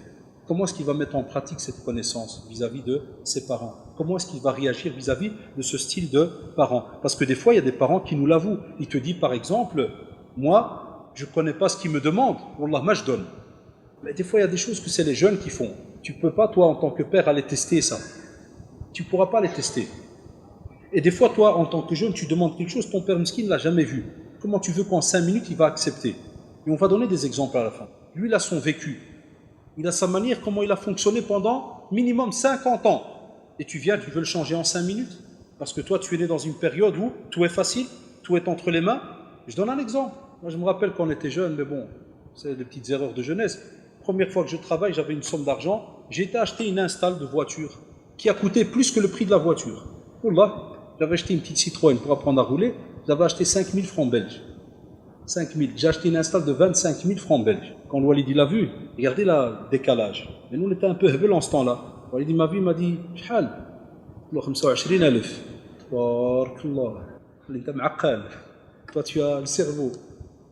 Comment est-ce qu'il va mettre en pratique cette connaissance vis-à-vis de ses parents? Comment est-ce qu'il va réagir vis-à-vis de ce style de parents? Parce que des fois, il y a des parents qui nous l'avouent. Il te dit, par exemple, moi, je ne connais pas ce qu'il me demande. Wallah, moi, je donne. Mais des fois, il y a des choses que c'est les jeunes qui font. Tu ne peux pas, toi, en tant que père, aller tester ça. Tu ne pourras pas les tester. Et des fois, toi, en tant que jeune, tu demandes quelque chose, ton père miskin ne l'a jamais vu. Comment tu veux qu'en 5 minutes, il va accepter? Et on va donner des exemples à la fin. Lui, il a son vécu. Il a sa manière, comment il a fonctionné pendant minimum 50 ans. Et tu viens, tu veux le changer en 5 minutes? Parce que toi, tu es né dans une période où tout est facile, tout est entre les mains. Je donne un exemple. Moi, je me rappelle quand on était jeune, mais bon, c'est des petites erreurs de jeunesse. Première fois que je travaille, j'avais une somme d'argent. J'ai été acheter une install de voiture qui a coûté plus que le prix de la voiture. Wallah, j'avais acheté une petite Citroën pour apprendre à rouler. J'avais acheté 5 000 francs belges. 5 000. J'ai acheté une install de 25 000 francs belges. Quand le Walid l'a vu, regardez le décalage. Et nous, on était un peu hebel en ce temps-là. Le Walid m'a vu, il m'a dit شحال؟ له 25,000. Tabarakallah. Toi, tu as le cerveau.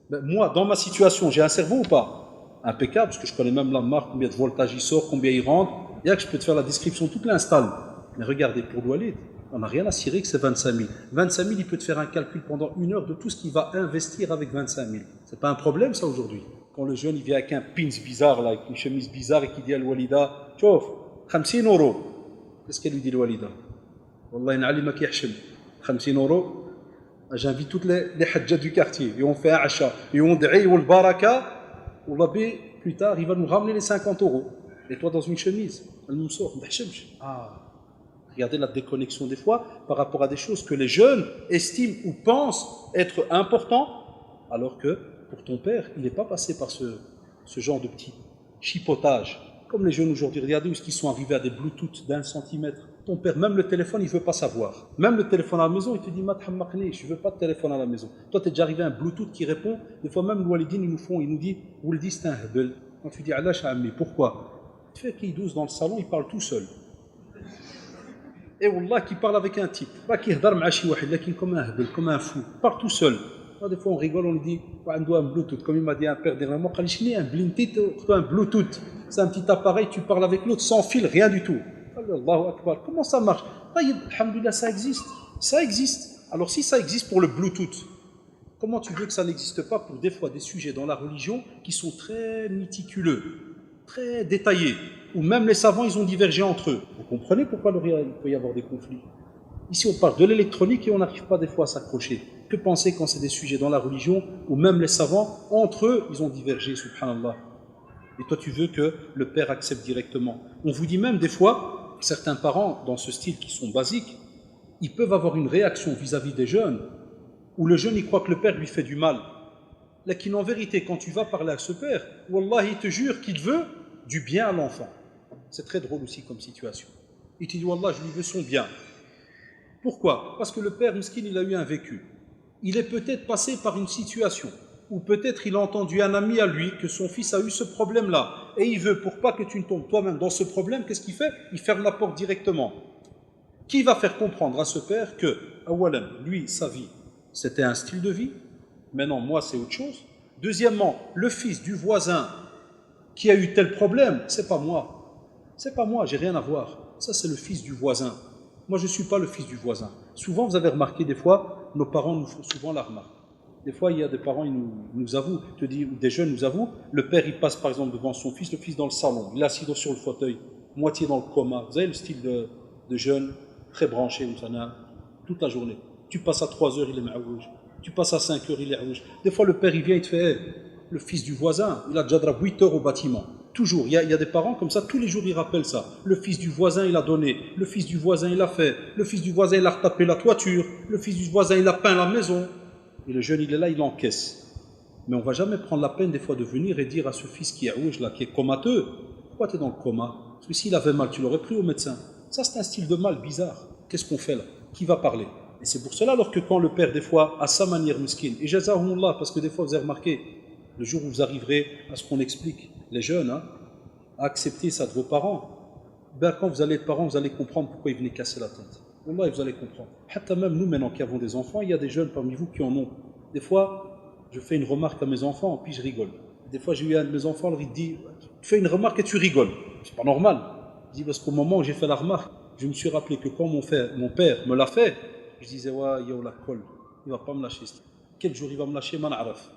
Ben, moi, dans ma situation, j'ai un cerveau ou pas? Impeccable, parce que je connais même la marque, combien de voltage il sort, combien il rentre. Il y a que je peux te faire la description, toute l'installe. Mais regardez, pour Walid, on n'a rien à cirer que c'est 25 000. 25 000, il peut te faire un calcul pendant 1 heure de tout ce qu'il va investir avec 25 000. C'est pas un problème, ça, aujourd'hui. Quand le jeune, il vient avec un pins bizarre, là, avec une chemise bizarre, et qu'il dit à Walida, Tchouf, 50 euros. Qu'est-ce qu'elle lui dit, Walida? Wallah, na'alima ki yahshim. 50 euros. J'invite toutes les hadjas du quartier, et on fait un achat, et on dit, ou le baraka, ou l'abbé, plus tard, il va nous ramener les 50 euros. Et toi, dans une chemise, elle nous sort. Ah. Regardez la déconnexion des fois par rapport à des choses que les jeunes estiment ou pensent être importantes, alors que pour ton père, il n'est pas passé par ce genre de petit chipotage. Comme les jeunes aujourd'hui, regardez où ils sont arrivés à des Bluetooth d'1 centimètre. Ton père, même le téléphone, il ne veut pas savoir. Même le téléphone à la maison, il te dit « Mathammakni, je ne veux pas de téléphone à la maison ». Toi, tu es déjà arrivé à un Bluetooth qui répond. Des fois, même le Walidine, il nous dit « Walidi, c'est un hebel ». Quand tu dis « Allah, Sha'ami », pourquoi? Tu fais qu'il douce dans le salon, il parle tout seul. Et Wallah, qui parle avec un type, pas qui hdar m'a chi wahid, mais comme un hebel, comme un fou, il parle tout seul. Des fois, on rigole, on lui dit « On doit un Bluetooth ». Comme il m'a dit un père dernièrement, « un Bluetooth ». C'est un petit appareil, tu parles avec l'autre sans fil, rien du tout. Allahu Akbar. Comment ça marche? Alhamdulillah, ça existe. Ça existe. Alors si ça existe pour le Bluetooth, comment tu veux que ça n'existe pas pour des fois des sujets dans la religion qui sont très méticuleux, très détaillés, où même les savants, ils ont divergé entre eux. Vous comprenez pourquoi il peut y avoir des conflits? Ici, on parle de l'électronique et on n'arrive pas des fois à s'accrocher. Que penser quand c'est des sujets dans la religion où même les savants, entre eux, ils ont divergé, subhanallah. Et toi, tu veux que le père accepte directement. On vous dit même des fois, certains parents, dans ce style qui sont basiques, ils peuvent avoir une réaction vis-à-vis des jeunes, où le jeune, il croit que le père lui fait du mal. Là, qu'en vérité, quand tu vas parler à ce père, Wallah, il te jure qu'il veut du bien à l'enfant. C'est très drôle aussi comme situation. Il te dit, Wallah, je lui veux son bien. Pourquoi? Parce que le père miskin, il a eu un vécu. Il est peut-être passé par une situation, ou peut-être il a entendu un ami à lui que son fils a eu ce problème-là, et il veut, pour pas que tu ne tombes toi-même dans ce problème, qu'est-ce qu'il fait? Il ferme la porte directement. Qui va faire comprendre à ce père que, awalan, lui, sa vie, c'était un style de vie, maintenant, moi, c'est autre chose. Deuxièmement, le fils du voisin qui a eu tel problème, c'est pas moi. C'est pas moi, j'ai rien à voir. Ça, c'est le fils du voisin. Moi, je ne suis pas le fils du voisin. Souvent, vous avez remarqué, des fois, nos parents nous font souvent la remarque. Des fois, il y a des parents, ils nous avouent, te disent, des jeunes nous avouent, le père, il passe par exemple devant son fils, le fils dans le salon, il est assis sur le fauteuil, moitié dans le coma. Vous avez le style de jeune, très branché, toute la journée. Tu passes à 3 heures, il est maouj. Tu passes à 5 heures, il est maouj. Des fois, le père, il vient, il te fait, hey, le fils du voisin, il a déjà 8 heures au bâtiment. Toujours, il y a des parents comme ça, tous les jours ils rappellent ça. Le fils du voisin il a donné, le fils du voisin il a fait, le fils du voisin il a retapé la toiture, le fils du voisin il a peint la maison. Et le jeune il est là, il encaisse. Mais on ne va jamais prendre la peine des fois de venir et dire à ce fils qui est rouge là, qui est comateux, pourquoi tu es dans le coma? Parce que s'il avait mal, tu l'aurais pris au médecin. Ça c'est un style de mal bizarre. Qu'est-ce qu'on fait là? Qui va parler? Et c'est pour cela alors que quand le père des fois, à sa manière miskin, et jazahumullah, parce que des fois vous avez remarqué, le jour où vous arriverez à ce qu'on explique, les jeunes, à accepter ça de vos parents, ben quand vous allez être parents, vous allez comprendre pourquoi ils venaient casser la tête. Wallah, vous allez comprendre. Même nous, maintenant qui avons des enfants, il y a des jeunes parmi vous qui en ont. Des fois, je fais une remarque à mes enfants, puis je rigole. Des fois, j'ai eu un de mes enfants, il dit, tu fais une remarque et tu rigoles. C'est pas normal. Je dis, parce qu'au moment où j'ai fait la remarque, je me suis rappelé que quand mon père me l'a fait, je disais, ouais, il y a la colle, il va pas me lâcher. Quel jour il va me lâcher, man'araf.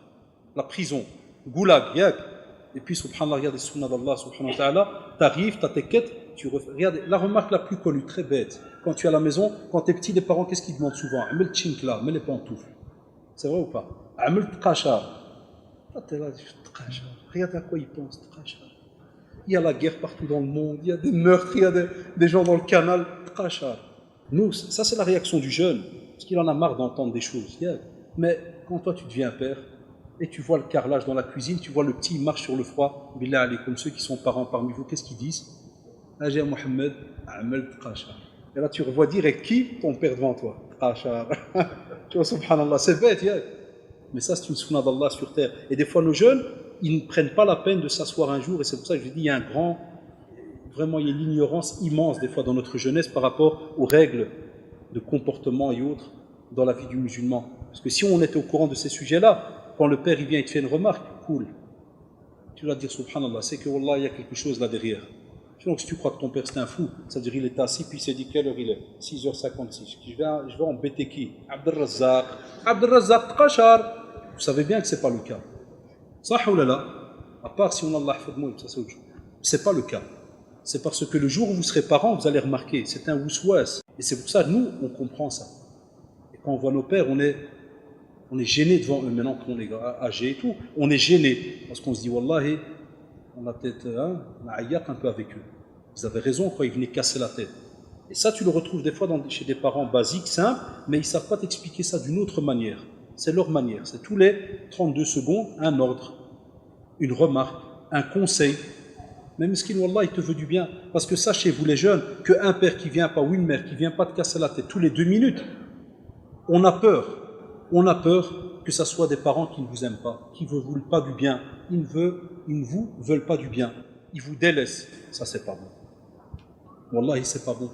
La prison, goulag, yak. Et puis, subhanallah, regarde les sunnahs d'Allah, subhanahu wa ta'ala, t'arrives, t'as tes quêtes, tu refais. Regarde, la remarque la plus connue, très bête, quand tu es à la maison, quand t'es petit, les parents, qu'est-ce qu'ils demandent souvent? Amel tchinkla, mets les pantoufles. C'est vrai ou pas? Amel tqashar. T'es là, tqashar. Regarde à quoi ils pensent, tqashar. Il y a la guerre partout dans le monde, il y a des meurtres, il y a des gens dans le canal, tqashar. Nous, ça c'est la réaction du jeune, parce qu'il en a marre d'entendre des choses. Mais quand toi tu deviens père, et tu vois le carrelage dans la cuisine, tu vois le petit, il marche sur le froid, billah alaykoum, comme ceux qui sont parents parmi vous, qu'est-ce qu'ils disent? Ajay Mohamed, Amel Tqashar. Et là tu revois direct qui? Ton père devant toi. Tqashar. Tu vois, subhanallah, c'est bête, mais ça c'est une sunnah d'Allah sur terre. Et des fois nos jeunes, ils ne prennent pas la peine de s'asseoir un jour, et c'est pour ça que je dis, il y a vraiment il y a une ignorance immense des fois dans notre jeunesse par rapport aux règles de comportement et autres dans la vie du musulman. Parce que si on était au courant de ces sujets-là, quand le père il vient et te fait une remarque, cool. Tu vas dire subhanallah, c'est que wallah, il y a quelque chose là derrière. Donc si tu crois que ton père c'est un fou, c'est-à-dire il est assis, puis il s'est dit quelle heure il est 6h56. Je vais embêter qui? Abdelrazak. Abdelrazak Tqachar. Vous savez bien que ce n'est pas le cas. Ça ou là, à part si on a Allah fadmoui, ça c'est autre chose. Ce n'est pas le cas. C'est parce que le jour où vous serez parents, vous allez remarquer, c'est un ousouas. Et c'est pour ça que nous, on comprend ça. Et quand on voit nos pères, on est gêné devant eux. Maintenant qu'on est âgé et tout, on est gêné. Parce qu'on se dit, wallahi, on a peut-être on a ayat un peu avec eux. Vous avez raison quand ils venaient casser la tête. Et ça, tu le retrouves des fois chez des parents basiques, simples, mais ils ne savent pas t'expliquer ça d'une autre manière. C'est leur manière. C'est tous les 32 secondes, un ordre, une remarque, un conseil. Même ce qu'il wallah, il te veut du bien. Parce que sachez, vous les jeunes, qu'un père qui vient pas ou une mère qui vient pas te casser la tête tous les 2 minutes, on a peur. On a peur que ce soit des parents qui ne vous aiment pas, qui ne vous veulent pas du bien. Ils ne vous veulent pas du bien. Ils vous délaissent. Ça, c'est pas bon. Wallahi, c'est pas bon.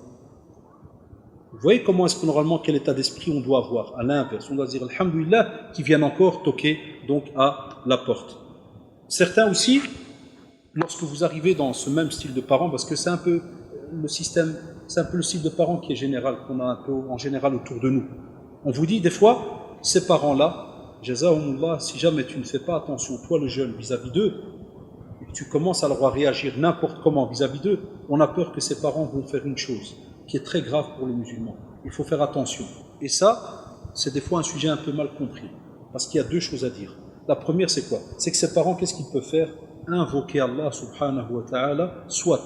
Vous voyez comment est-ce que normalement, quel état d'esprit on doit avoir? À l'inverse, on doit dire alhamdoulilah, qui viennent encore toquer donc à la porte. Certains aussi, lorsque vous arrivez dans ce même style de parents, parce que c'est un peu le système, c'est un peu le style de parents qui est général, qu'on a un peu en général autour de nous. On vous dit des fois, ces parents-là, jazaoumullah, si jamais tu ne fais pas attention, toi le jeune, vis-à-vis d'eux, et que tu commences alors à réagir n'importe comment vis-à-vis d'eux, on a peur que ces parents vont faire une chose qui est très grave pour les musulmans. Il faut faire attention. Et ça, c'est des fois un sujet un peu mal compris, parce qu'il y a 2 choses à dire. La première, c'est quoi? C'est que ces parents, qu'est-ce qu'ils peuvent faire? Invoquer Allah subhanahu wa ta'ala, soit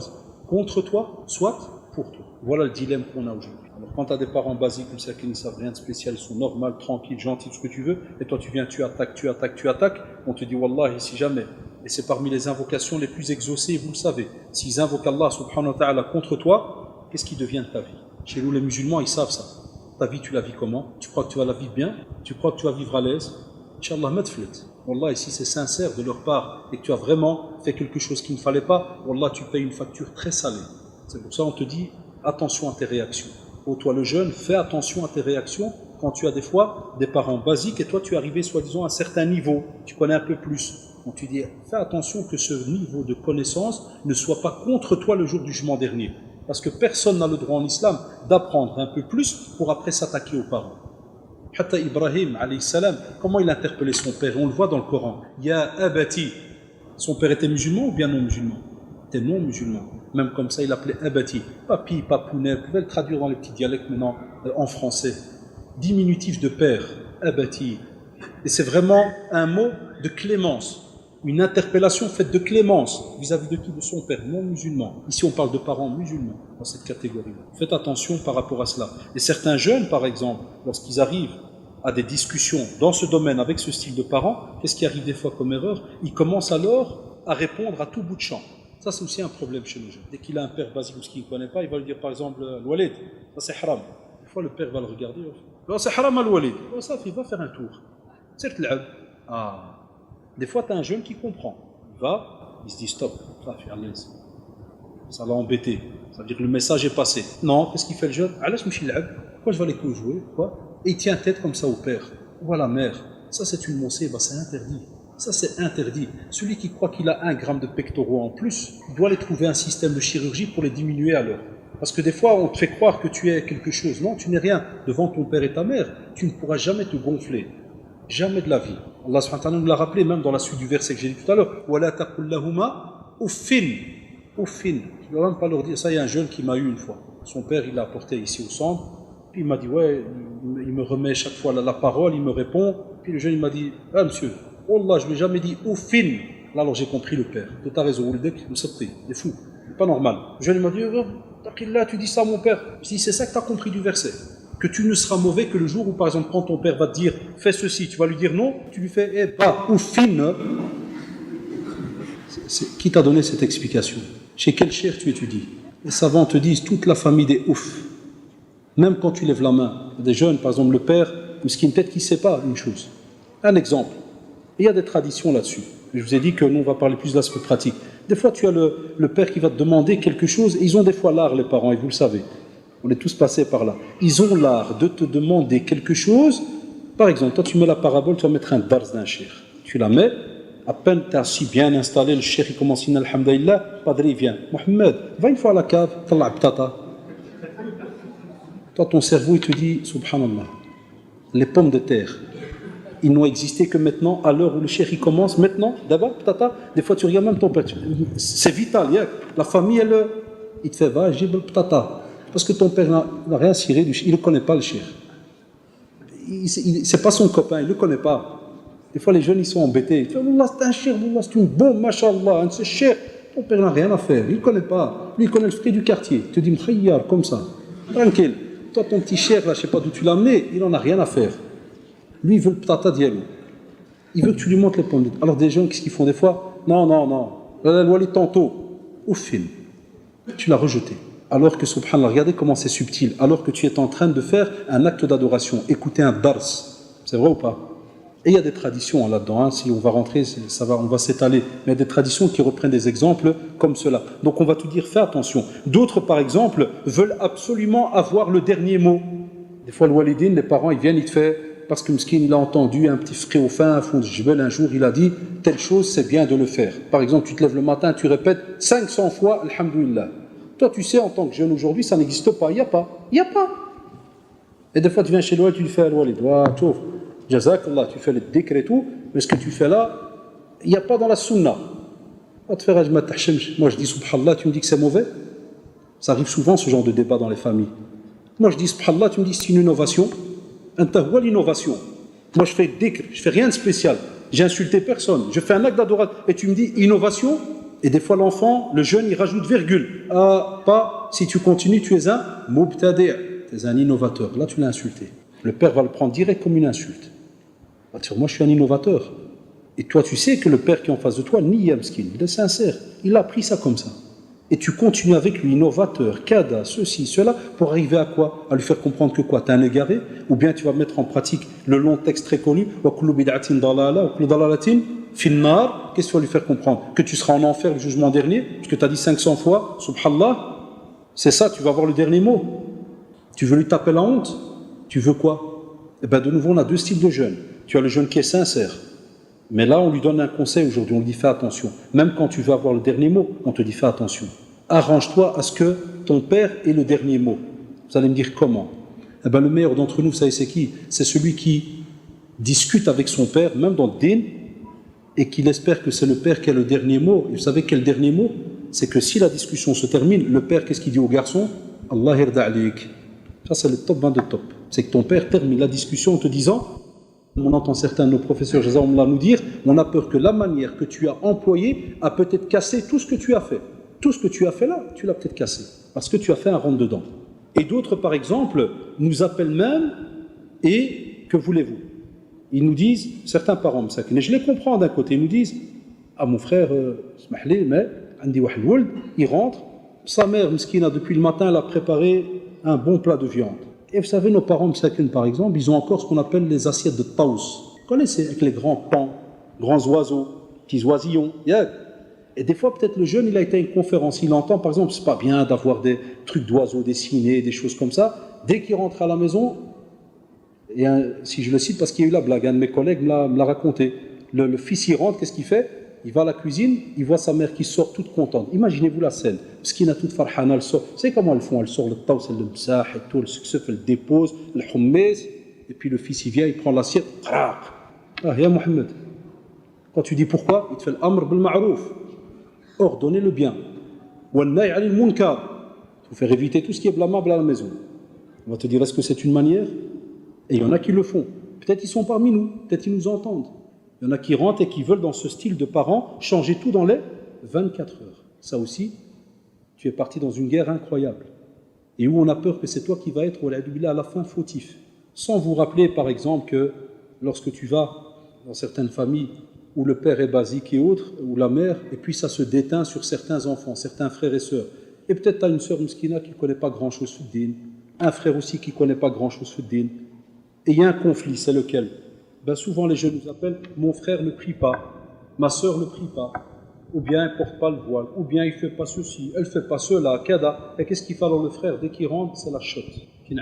contre toi, soit pour toi. Voilà le dilemme qu'on a aujourd'hui. Alors quand tu as des parents basiques comme ça qui ne savent rien de spécial, ils sont normaux, tranquilles, gentils, tout ce que tu veux, et toi tu viens, tu attaques, on te dit wallahi, si jamais, et c'est parmi les invocations les plus exaucées, vous le savez, s'ils invoquent Allah subhanahu wa ta'ala contre toi, qu'est-ce qui devient de ta vie? Chez nous les musulmans, ils savent ça. Ta vie, tu la vis comment? Tu crois que tu vas la vivre bien? Tu crois que tu vas vivre à l'aise? Inch'Allah, madflet. Wallah, si c'est sincère de leur part et que tu as vraiment fait quelque chose qu'il ne fallait pas, Wallah, tu payes une facture très salée. C'est pour ça qu'on te dit, attention à tes réactions. Oh, toi le jeune, fais attention à tes réactions quand tu as des fois des parents basiques et toi tu es arrivé soi-disant à un certain niveau, tu connais un peu plus. Donc tu dis, fais attention que ce niveau de connaissance ne soit pas contre toi le jour du jugement dernier. Parce que personne n'a le droit en islam d'apprendre un peu plus pour après s'attaquer aux parents. Hatta Ibrahim, alayhi salam, comment il interpellait son père? On le voit dans le Coran. Ya abati. Son père était musulman ou bien non musulman? Il était non musulman. Même comme ça, il appelait abati. Papi, papounet. Vous pouvez le traduire dans les petits dialectes maintenant en français. Diminutif de père, abati. Et c'est vraiment un mot de clémence. Une interpellation faite de clémence vis-à-vis de qui? De son père, non musulman. Ici, on parle de parents musulmans dans cette catégorie-là. Faites attention par rapport à cela. Et certains jeunes, par exemple, lorsqu'ils arrivent à des discussions dans ce domaine avec ce style de parents, qu'est-ce qui arrive des fois comme erreur? Ils commencent alors à répondre à tout bout de champ. Ça, c'est aussi un problème chez nos jeunes. Dès qu'il a un père basique ou ce qu'il ne connaît pas, il va lui dire par exemple Al-Walid, ça c'est haram. Des fois, le père va le regarder. C'est haram Al-Walid. Ça, il va faire un tour. C'est le ah. Des fois, tu as un jeune qui comprend. Il se dit stop, ça fait à l'aise. Ça va embêter. Ça veut dire que le message est passé. Non, qu'est-ce qu'il fait le jeune? Pourquoi je vais aller jouer? Quoi? Et il tient tête comme ça au père ou à la mère. Ça, c'est une mossée, c'est interdit. Ça, c'est interdit. Celui qui croit qu'il a 1 gramme de pectoraux en plus, il doit aller trouver un système de chirurgie pour les diminuer alors. Parce que des fois, on te fait croire que tu es quelque chose. Non, tu n'es rien. Devant ton père et ta mère, tu ne pourras jamais te gonfler. Jamais de la vie. Allah subhanahu wa ta'ala nous l'a rappelé même dans la suite du verset que j'ai dit tout à l'heure. وَلَا تَقُلْ لَهُمَا أُفٍّ. Je ne dois même pas leur dire. Ça, il y a un jeune qui m'a eu une fois. Son père, il l'a apporté ici au centre. Puis il m'a dit, ouais, il me remet chaque fois la parole, il me répond. Puis le jeune, il m'a dit, ah monsieur, Wallah, je ne lui ai jamais dit Oufin. Là, alors j'ai compris le père. Tu as raison, il est fou, c'est pas normal. Le jeune, il m'a dit, là, tu dis ça à mon père. Je dis, c'est ça que tu as compris du verset. Que tu ne seras mauvais que le jour où, par exemple, quand ton père va te dire, fais ceci, tu vas lui dire non, tu lui fais, Oufin. Qui t'a donné cette explication? Chez quel cher tu étudies? Les savants te disent toute la famille des ouf. Même quand tu lèves la main, des jeunes, par exemple le père, miskin, peut-être qu'il ne sait pas une chose. Un exemple. Il y a des traditions là-dessus. Je vous ai dit que nous on va parler plus de l'aspect pratique. Des fois tu as le père qui va te demander quelque chose, et ils ont des fois l'art les parents, et vous le savez. On est tous passés par là. Ils ont l'art de te demander quelque chose. Par exemple, toi tu mets la parabole, tu vas mettre un dars d'un cher. Tu la mets, à peine tu es assis bien installé, le cheikh il commence à dire alhamdulillah, padri vient. Mohamed, va une fois à la cave, t'as ptata. Toi, ton cerveau, il te dit, subhanallah, les pommes de terre, ils n'ont existé que maintenant, à l'heure où le cheikh il commence, maintenant, d'abord, ptata, des fois tu regardes même ton père, c'est vital, la famille, elle, il te fait, va, j'ai le ptata. Parce que ton père n'a rien ciré du cheikh, il ne connaît pas le cheikh. C'est pas son copain, il ne le connaît pas. Des fois, les jeunes, ils sont embêtés. Ils disent, Allah, c'est un cheikh, Allah, c'est une bombe, mashallah, c'est cheikh. Ton père n'a rien à faire, il ne connaît pas. Lui, il connaît le fruit du quartier. Il te dit, mkhayyar, comme ça. Tranquille. Toi, ton petit cheikh, là, je ne sais pas d'où tu l'as amené, il n'en a rien à faire. Lui, il veut le ptata diallo. Il veut que tu lui montres les pommes de terre. Alors, des gens, qu'est-ce qu'ils font des fois? Non. La loi, tantôt. Oufin. Tu l'as rejeté. Alors que, subhanallah, regardez comment c'est subtil. Alors que tu es en train de faire un acte d'adoration, écouter un dars. C'est vrai ou pas? Et il y a des traditions là-dedans, si on va rentrer, on va s'étaler, mais il y a des traditions qui reprennent des exemples comme cela. Donc on va tout dire, fais attention. D'autres, par exemple, veulent absolument avoir le dernier mot. Des fois, le walidine, les parents, ils viennent, ils te font, parce que Mskin, il a entendu un petit frère au fin fond du jebel, un jour, il a dit, telle chose, c'est bien de le faire. Par exemple, tu te lèves le matin, tu répètes 500 fois, alhamdoulilah. Toi, tu sais, en tant que jeune aujourd'hui, ça n'existe pas, il n'y a pas. Et des fois, tu viens chez lui, tu lui fais al-walid, tu Jazakallah, tu fais les dhikr et tout, mais ce que tu fais là, il n'y a pas dans la sunna. Moi je dis subhanallah, tu me dis que c'est mauvais. Ça arrive souvent ce genre de débat dans les familles. Moi je dis subhanallah, tu me dis que c'est une innovation. Antahwa l'innovation. Moi je fais dhikr, je fais rien de spécial. J'ai insulté personne, je fais un acte d'adoration et tu me dis innovation. Et des fois l'enfant, le jeune, il rajoute virgule. Ah, pas, si tu continues, tu es un mubtadi', tu es un innovateur. Là tu l'as insulté. Le père va le prendre direct comme une insulte. Moi, je suis un innovateur. Et toi, tu sais que le père qui est en face de toi, ni Yamskin, il est sincère. Il a appris ça comme ça. Et tu continues avec lui, innovateur, kada, ceci, cela, pour arriver à quoi? À lui faire comprendre que quoi? Tu es un égaré? Ou bien tu vas mettre en pratique le long texte très connu, wa kullu bid'atin dalala, wa kullu dalalatin finnar. Qu'est-ce que tu vas lui faire comprendre? Que tu seras en enfer le jugement dernier? Parce que tu as dit 500 fois, subhanallah. C'est ça, tu vas avoir le dernier mot. Tu veux lui taper la honte? Tu veux quoi? Eh bien, de nouveau, on a deux styles de jeunes. Tu as le jeune qui est sincère. Mais là, on lui donne un conseil aujourd'hui. On lui dit, fais attention. Même quand tu veux avoir le dernier mot, on te dit, fais attention. Arrange-toi à ce que ton père ait le dernier mot. Vous allez me dire comment? Eh bien, le meilleur d'entre nous, vous savez, c'est qui? C'est celui qui discute avec son père, même dans le din, et qu'il espère que c'est le père qui a le dernier mot. Et vous savez quel dernier mot? C'est que si la discussion se termine, le père, qu'est-ce qu'il dit au garçon? Allah irda alik. Ça, c'est le top 20 de top. C'est que ton père termine la discussion en te disant, on entend certains de nos professeurs nous dire, on a peur que la manière que tu as employée a peut-être cassé tout ce que tu as fait. Tout ce que tu as fait là, tu l'as peut-être cassé, parce que tu as fait un rentre-dedans. Et d'autres, par exemple, nous appellent même, et que voulez-vous? Ils nous disent, certains parents, mais je les comprends d'un côté, ils nous disent, ah mon frère, mais il rentre, sa mère, Mskina, depuis le matin, elle a préparé un bon plat de viande. Et vous savez, nos parents, par exemple, ils ont encore ce qu'on appelle les assiettes de taous. Vous connaissez, avec les grands pans, grands oiseaux, petits oisillons. Et des fois, peut-être le jeune, il a été à une conférence, il entend, par exemple, c'est pas bien d'avoir des trucs d'oiseaux dessinés, des choses comme ça. Dès qu'il rentre à la maison, et si je le cite parce qu'il y a eu la blague, un de mes collègues me l'a raconté. Le fils, il rentre, qu'est-ce qu'il fait? Il va à la cuisine, il voit sa mère qui sort toute contente. Imaginez-vous la scène. Parce qu'il a toute farhana, elle sort. Vous savez comment elles font? Elle sort le taous, elle le msah et tout, le succès, elle dépose, le hummes. Et puis le fils, il vient, il prend l'assiette. Ah, ya Mohamed. Quand tu dis pourquoi, il te fait l'amr bil ma'rouf. Ordonner le bien. Wa nahy anil munkar. Il faut faire éviter tout ce qui est blâmable à la maison. On va te dire, est-ce que c'est une manière? Et il y en a qui le font. Peut-être ils sont parmi nous, peut-être ils nous entendent. Il y en a qui rentrent et qui veulent, dans ce style de parents, changer tout dans les 24 heures. Ça aussi, tu es parti dans une guerre incroyable. Et où on a peur que c'est toi qui vas être, à la fin, fautif. Sans vous rappeler, par exemple, que lorsque tu vas dans certaines familles où le père est basique et autres, ou la mère, et puis ça se déteint sur certains enfants, certains frères et sœurs. Et peut-être tu as une sœur muskina qui ne connaît pas grand-chose sur le din, un frère aussi qui ne connaît pas grand-chose sur le din. Et il y a un conflit, c'est lequel? Souvent les jeunes nous appellent, mon frère ne prie pas, ma sœur ne prie pas, ou bien elle ne porte pas le voile, ou bien il ne fait pas ceci, elle ne fait pas cela, kada. Et qu'est-ce qu'il fait alors le frère? Dès qu'il rentre, c'est la shot, qui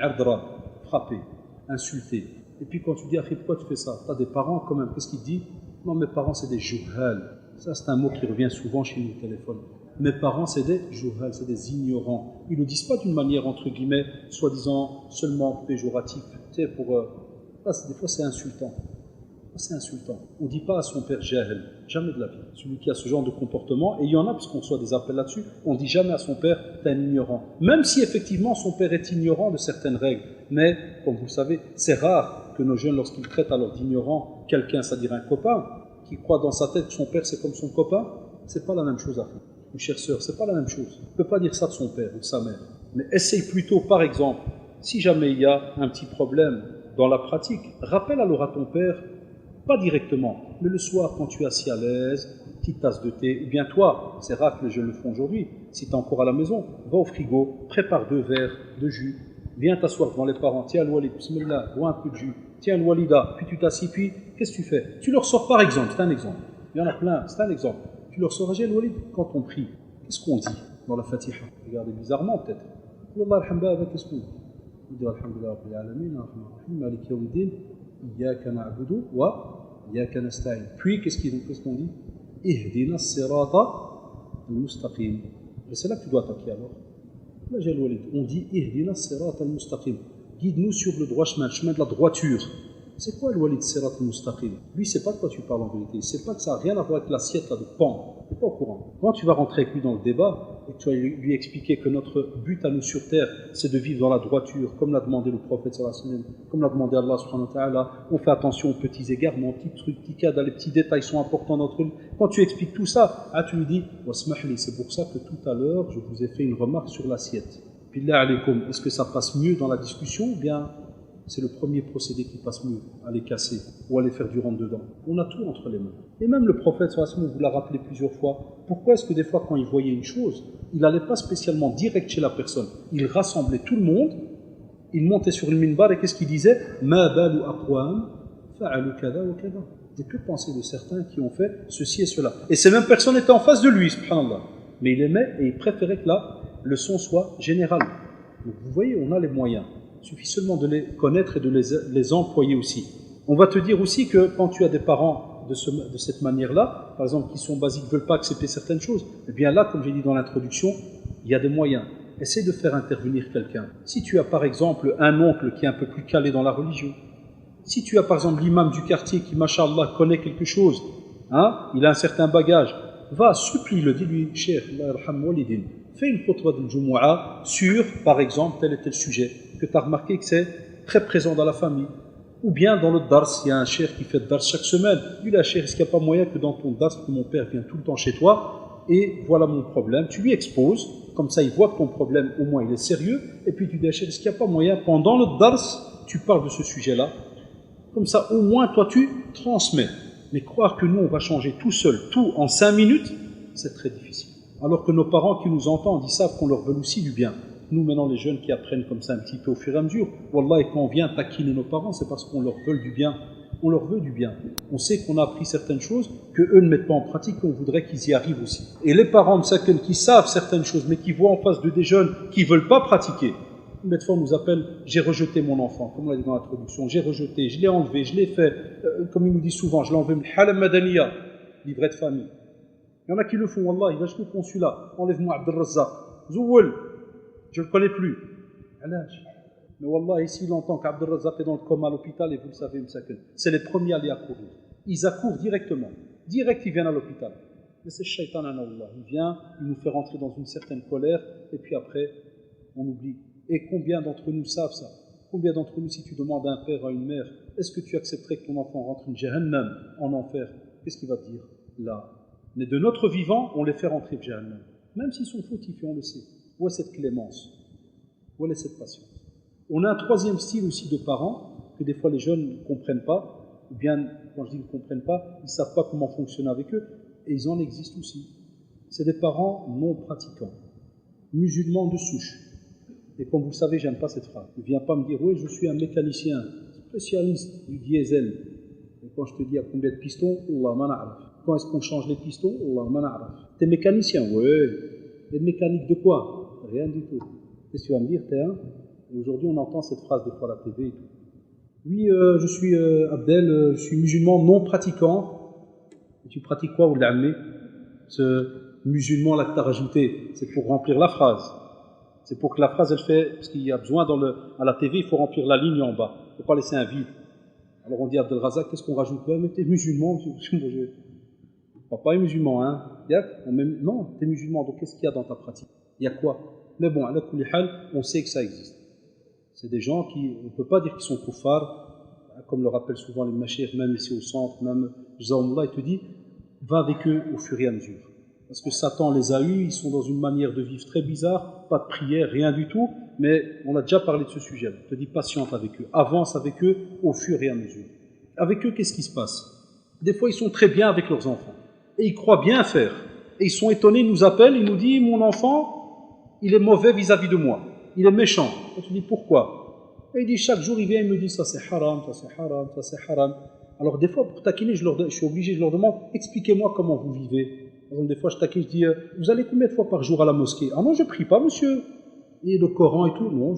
frapper, insulter. Et puis quand tu dis, pourquoi tu fais ça? Tu as des parents quand même, qu'est-ce qu'il dit? Non, mes parents, c'est des jouhal. Ça, c'est un mot qui revient souvent chez nous au téléphone. Mes parents, c'est des jouhal, c'est des ignorants. Ils ne le disent pas d'une manière, entre guillemets, soi-disant seulement péjorative. Tu sais, des fois, c'est insultant. C'est insultant. On ne dit pas à son père jahel, jamais de la vie. Celui qui a ce genre de comportement, et il y en a, puisqu'on reçoit des appels là-dessus, on ne dit jamais à son père, t'es un ignorant. Même si effectivement son père est ignorant de certaines règles. Mais, comme vous le savez, c'est rare que nos jeunes, lorsqu'ils traitent alors d'ignorant quelqu'un, c'est-à-dire un copain, qui croit dans sa tête que son père c'est comme son copain, c'est pas la même chose à faire. Mes chères sœurs, c'est pas la même chose. On ne peut pas dire ça de son père ou de sa mère. Mais essaye plutôt, par exemple, si jamais il y a un petit problème dans la pratique, rappelle alors à ton père, pas directement, mais le soir, quand tu es assis à l'aise, petite tasse de thé, ou bien toi, c'est rare que les jeunes le font aujourd'hui, si tu es encore à la maison, va au frigo, prépare 2 verres de jus, viens t'asseoir devant les parents, tiens le Walid, bismillah, bois un peu de jus, tiens le Walida, puis tu t'assis, puis qu'est-ce que tu fais? Tu leur sors par exemple, c'est un exemple, il y en a plein, c'est un exemple, tu leur sors, le Walid, quand on prie, qu'est-ce qu'on dit dans la Fatiha? Regardez bizarrement peut-être, qu'est-ce qu'on dit? On dit Alhamdulillah Rabbil Alamin, Ar-Rahman Malik Yawmiddin, Iyyaka na'budu wa Iyyaka nasta'in. Puis qu'est-ce qu'on dit? Ihdina as-sirata al-mustaqim. Et c'est là que tu dois attaquer alors. Là, j'ai le Walid. On dit Ihdina as-sirata al-mustaqim. Guide-nous sur le droit chemin, le chemin de la droiture. C'est quoi le Walid Sirat al-Mustaqim? Lui, c'est pas de quoi tu parles en vérité. C'est pas que ça n'a rien à voir avec l'assiette là de pan. Tu n'es pas au courant. Quand tu vas rentrer avec lui dans le débat et que tu vas lui expliquer que notre but à nous sur terre, c'est de vivre dans la droiture, comme l'a demandé le prophète sallallahu alayhi wa sallam, comme l'a demandé Allah subhanahu wa ta'ala, on fait attention aux petits égarements, aux petits trucs, petits cas, les petits détails sont importants dans notre vie. Quand tu expliques tout ça, tu lui dis, wasmahli, c'est pour ça que tout à l'heure, je vous ai fait une remarque sur l'assiette. Billah alaykoum, est-ce que ça passe mieux dans la discussion ou bien c'est le premier procédé qui passe mieux, à les casser ou à les faire du rentre-dedans? On a tout entre les mains. Et même le prophète, on vous l'a rappelé plusieurs fois, pourquoi est-ce que des fois quand il voyait une chose, il n'allait pas spécialement direct chez la personne, il rassemblait tout le monde, il montait sur le minbar et qu'est-ce qu'il disait? Ma balu aqwam fa'alu kada wa kada. Et que penser de certains qui ont fait ceci et cela? Et ces mêmes personnes étaient en face de lui, subhanallah. Mais il aimait et il préférait que là, le son soit général. Donc vous voyez, on a les moyens. Il suffit seulement de les connaître et de les employer aussi. On va te dire aussi que quand tu as des parents de cette manière-là, par exemple, qui sont basiques, ne veulent pas accepter certaines choses, eh bien là, comme j'ai dit dans l'introduction, il y a des moyens. Essaye de faire intervenir quelqu'un. Si tu as par exemple un oncle qui est un peu plus calé dans la religion, si tu as par exemple l'imam du quartier qui, machallah, connaît quelque chose, il a un certain bagage, va, supplie-le, dis-lui, Cheikh, Allah yarham walidin, fais une khutbah de Jumu'ah sur, par exemple, tel et tel sujet, que tu as remarqué que c'est très présent dans la famille. Ou bien dans le dars, il y a un cheikh qui fait le dars chaque semaine. Dis-lui, cheikh, est-ce qu'il n'y a pas moyen que dans ton dars, que mon père vient tout le temps chez toi, et voilà mon problème. Tu lui exposes, comme ça il voit que ton problème, au moins, il est sérieux, et puis tu dis, cheikh, est-ce qu'il n'y a pas moyen, pendant le dars, tu parles de ce sujet-là. Comme ça, au moins, toi, tu transmets. Mais croire que nous, on va changer tout seul, tout en 5 minutes, c'est très difficile. Alors que nos parents qui nous entendent, ils savent qu'on leur veut aussi du bien. Nous, maintenant, les jeunes qui apprennent comme ça un petit peu au fur et à mesure, Wallah, et quand on vient taquiner nos parents, c'est parce qu'on leur veut du bien. On leur veut du bien. On sait qu'on a appris certaines choses qu'eux ne mettent pas en pratique, qu'on voudrait qu'ils y arrivent aussi. Et les parents de certains qui savent certaines choses, mais qui voient en face de des jeunes qui ne veulent pas pratiquer, des fois on nous appelle, j'ai rejeté mon enfant, comme on l'a dit dans l'introduction, j'ai rejeté, je l'ai enlevé, je l'ai fait, comme il nous dit souvent, je l'ai enlevé, halam madaniya, livret de famille. Il y en a qui le font, Wallah, il va jusqu'au consulat, enlève-moi Abdelrazzaq, Zouwel, je ne le connais plus. Mais Wallah, ici, il entend qu'Abdelrazzaq est dans le coma à l'hôpital, et vous le savez, c'est les premiers à aller accourir. Ils accourent directement. Direct, ils viennent à l'hôpital. Mais c'est shaitan, Allah. Il vient, il nous fait rentrer dans une certaine colère, et puis après, on oublie. Et combien d'entre nous savent ça? Combien d'entre nous, si tu demandes à un père, à une mère, est-ce que tu accepterais que ton enfant rentre en Jahannam, en enfer? Qu'est-ce qu'il va te dire? Là. Mais de notre vivant, on les fait rentrer en Jahannam. Même s'ils sont fautifs, on le sait. Où est cette clémence? Où est cette patience? On a un troisième style aussi de parents, que des fois les jeunes ne comprennent pas, ou bien, quand je dis ne comprennent pas, ils ne savent pas comment fonctionner avec eux, et ils en existent aussi. C'est des parents non pratiquants, musulmans de souche. Et comme vous le savez, j'aime pas cette phrase. Ne viens pas me dire, oui, je suis un mécanicien, spécialiste du diesel. Et quand je te dis à combien de pistons, Allah mana'araf. Quand est-ce qu'on change les pistons, Allah mana'araf. T'es mécanicien? Oui. Et mécanique de quoi? Rien du tout. Qu'est-ce que tu vas me dire, t'es un? Aujourd'hui, on entend cette phrase des fois à la TV et tout. Oui, je suis Abdel, je suis musulman non pratiquant. Et tu pratiques quoi, ou l'amé? Ce musulman là que tu as rajouté, c'est pour remplir la phrase. C'est pour que la phrase elle fait, parce qu'il y a besoin à la TV, il faut remplir la ligne en bas. Il ne faut pas laisser un vide. Alors on dit à Abdelrazak, qu'est-ce qu'on rajoute? Ben, mais t'es musulman, monsieur. Papa est musulman, hein? Non, t'es musulman, donc qu'est-ce qu'il y a dans ta pratique? Il y a quoi? Mais bon, à la kulli hal, on sait que ça existe. C'est des gens qui, on ne peut pas dire qu'ils sont kuffars, comme le rappellent souvent les machir, même ici au centre, même Jazaoumullah, il te dit, va avec eux au fur et à mesure. Parce que Satan les a eus, ils sont dans une manière de vivre très bizarre, pas de prière, rien du tout, mais on a déjà parlé de ce sujet. Je te dis patiente avec eux, avance avec eux au fur et à mesure. Avec eux, qu'est-ce qui se passe? Des fois, ils sont très bien avec leurs enfants, et ils croient bien faire. Et ils sont étonnés, ils nous appellent, ils nous disent, mon enfant, il est mauvais vis-à-vis de moi, il est méchant. On te dit, pourquoi? Et il dit, chaque jour, il vient, il me dit, ça c'est haram, ça c'est haram, ça c'est haram. Alors des fois, pour taquiner, je suis obligé, je leur demande, expliquez-moi comment vous vivez. Par exemple, des fois, je taquine, je dis, vous allez combien de fois par jour à la mosquée? Ah non, je prie pas, monsieur. Et le Coran et tout, non,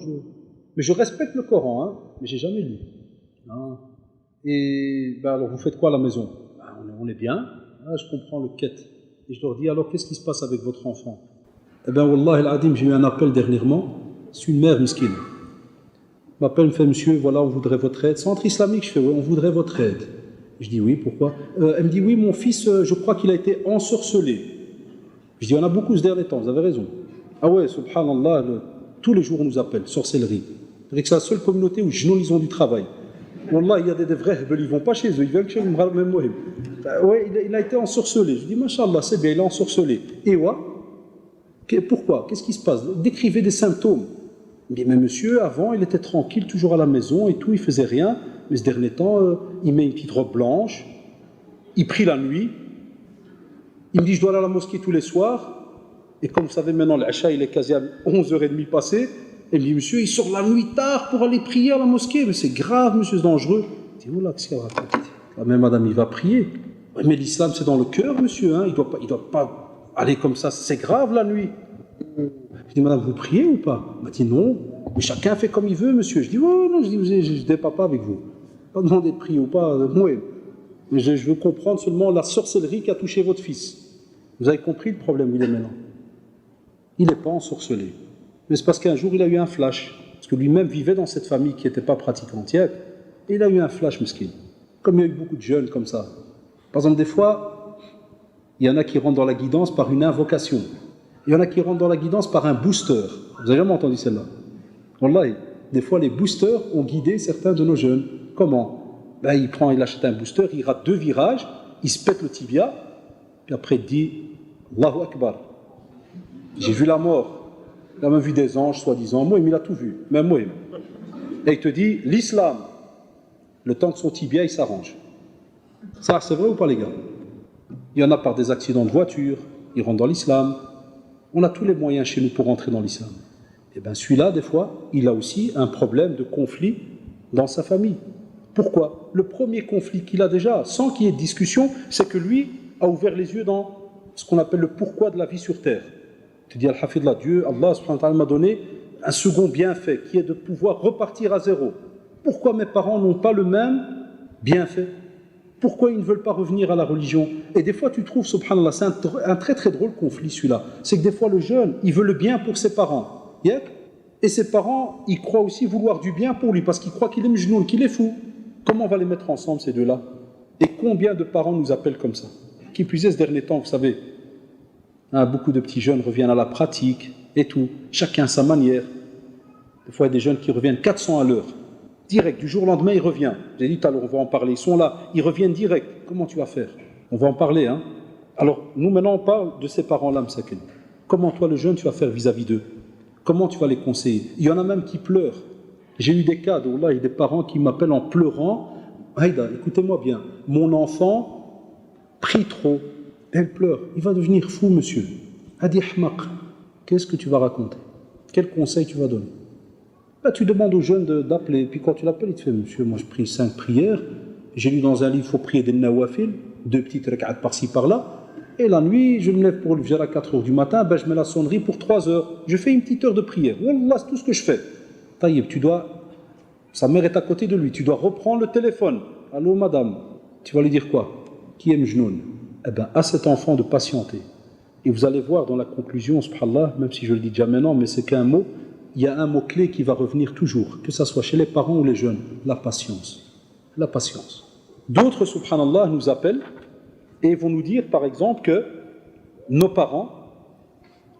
mais je respecte le Coran, hein, mais j'ai jamais lu. Ah. Et ben alors, vous faites quoi à la maison? Ben, on est bien. Ah, je comprends le quête. Et je leur dis, alors, qu'est-ce qui se passe avec votre enfant? Eh bien, Wallah al-Adim, j'ai eu un appel dernièrement. C'est une mère miskine. M'appelle, me fait, monsieur, voilà, on voudrait votre aide. Centre islamique, je fais, oui, on voudrait votre aide. Je dis oui, pourquoi? Elle me dit oui, mon fils, je crois qu'il a été ensorcelé. Je dis, on a beaucoup ce dernier temps, vous avez raison. Ah ouais, subhanallah, tous les jours on nous appelle, sorcellerie. C'est la seule communauté où ils ont du travail. Wallah, il y a des vrais hebel, ils ne vont pas chez eux, ils viennent chez le même mohim. Ouais, il a été ensorcelé. Je dis, mashallah, c'est bien, il est ensorcelé. Et ouais, pourquoi? Qu'est-ce qui se passe? Décrivez des symptômes. Il me dit, mais monsieur, avant, il était tranquille, toujours à la maison et tout, il faisait rien. Mais ce dernier temps, il met une petite robe blanche, il prie la nuit, il me dit, je dois aller à la mosquée tous les soirs, et comme vous savez, maintenant, l'Acha, il est quasi à 11h30 passé, et il me dit, monsieur, il sort la nuit tard pour aller prier à la mosquée, mais c'est grave, monsieur, c'est dangereux. Je dis, oula, qu'est-ce qu'il raconte? Ah, mais madame, il va prier. Mais l'islam, c'est dans le cœur, monsieur, hein, il doit pas aller comme ça, c'est grave la nuit. Je dis, madame, vous priez ou pas? Elle m'a dit, non, mais chacun fait comme il veut, monsieur. Je dis, oh non, je ne dépasse pas avec vous. Pas demander de prier ou pas, moi. Mais je veux comprendre seulement la sorcellerie qui a touché votre fils. Vous avez compris le problème où il est maintenant? Il n'est pas ensorcelé. Mais c'est parce qu'un jour, il a eu un flash. Parce que lui-même vivait dans cette famille qui n'était pas pratiquante. Et il a eu un flash, mesquin. Comme il y a eu beaucoup de jeunes comme ça. Par exemple, des fois, il y en a qui rentrent dans la guidance par une invocation. Il y en a qui rentrent dans la guidance par un booster. Vous n'avez jamais entendu celle-là? Wallahi, des fois, les boosters ont guidé certains de nos jeunes. Comment? Ben, il achète un booster, il rate 2 virages, il se pète le tibia, puis après il dit Allahu Akbar. J'ai vu la mort. Il a même vu des anges, soi-disant. Moi, il a tout vu. Même moi. Et il te dit l'islam. Le temps que son tibia, il s'arrange. Ça, c'est vrai ou pas, les gars? Il y en a par des accidents de voiture, ils rentrent dans l'islam. On a tous les moyens chez nous pour rentrer dans l'islam. Et bien celui-là, des fois, il a aussi un problème de conflit dans sa famille. Pourquoi? Le premier conflit qu'il a déjà, sans qu'il y ait de discussion, c'est que lui a ouvert les yeux dans ce qu'on appelle le pourquoi de la vie sur terre. Tu dis, Al-Hafidullah, Dieu, Allah subhanahu wa ta'ala m'a donné un second bienfait, qui est de pouvoir repartir à zéro. Pourquoi mes parents n'ont pas le même bienfait? Pourquoi ils ne veulent pas revenir à la religion? Et des fois, tu trouves, subhanallah, c'est un très très drôle conflit celui-là. C'est que des fois, le jeune, il veut le bien pour ses parents. Et ses parents, ils croient aussi vouloir du bien pour lui, parce qu'ils croient qu'il est mjnoun, qu'il est fou. Comment on va les mettre ensemble, ces deux-là? Et combien de parents nous appellent comme ça? Qui plus est, ce dernier temps, vous savez, beaucoup de petits jeunes reviennent à la pratique et tout, chacun à sa manière. Des fois, il y a des jeunes qui reviennent 400 à l'heure. Direct, du jour au lendemain, il revient. J'ai dit tout à l'heure, on va en parler. Ils sont là, ils reviennent direct. Comment tu vas faire? On va en parler, hein. Alors, nous, maintenant, on parle de ces parents-là, Msakin. Comment, toi, le jeune, tu vas faire vis-à-vis d'eux? Comment tu vas les conseiller? Il y en a même qui pleurent. J'ai eu des cas où là, il y a des parents qui m'appellent en pleurant. Aïda, écoutez-moi bien. Mon enfant prie trop. Elle pleure. Il va devenir fou, monsieur. Hadi ahmaq. Qu'est-ce que tu vas raconter? Quel conseil tu vas donner? Là, tu demandes aux jeunes d'appeler. Puis quand tu l'appelles, il te fait, monsieur, moi je prie 5 prières. J'ai lu dans un livre, il faut prier des nawafil, 2 petites rak'at par-ci par-là. Et la nuit, je me lève pour le faire à 4 h du matin, ben, je mets la sonnerie pour 3 heures. Je fais une petite heure de prière. Wallah, c'est tout ce que je fais. Taïeb, tu dois. Sa mère est à côté de lui. Tu dois reprendre le téléphone. Allô, madame. Tu vas lui dire quoi? Qui est mjnoun? eh bien, à cet enfant de patienter. Et vous allez voir dans la conclusion, subhanallah, même si je le dis déjà maintenant, mais c'est qu'un mot, il y a un mot-clé qui va revenir toujours, que ce soit chez les parents ou les jeunes, la patience. La patience. D'autres, subhanallah, nous appellent et vont nous dire, par exemple, que nos parents,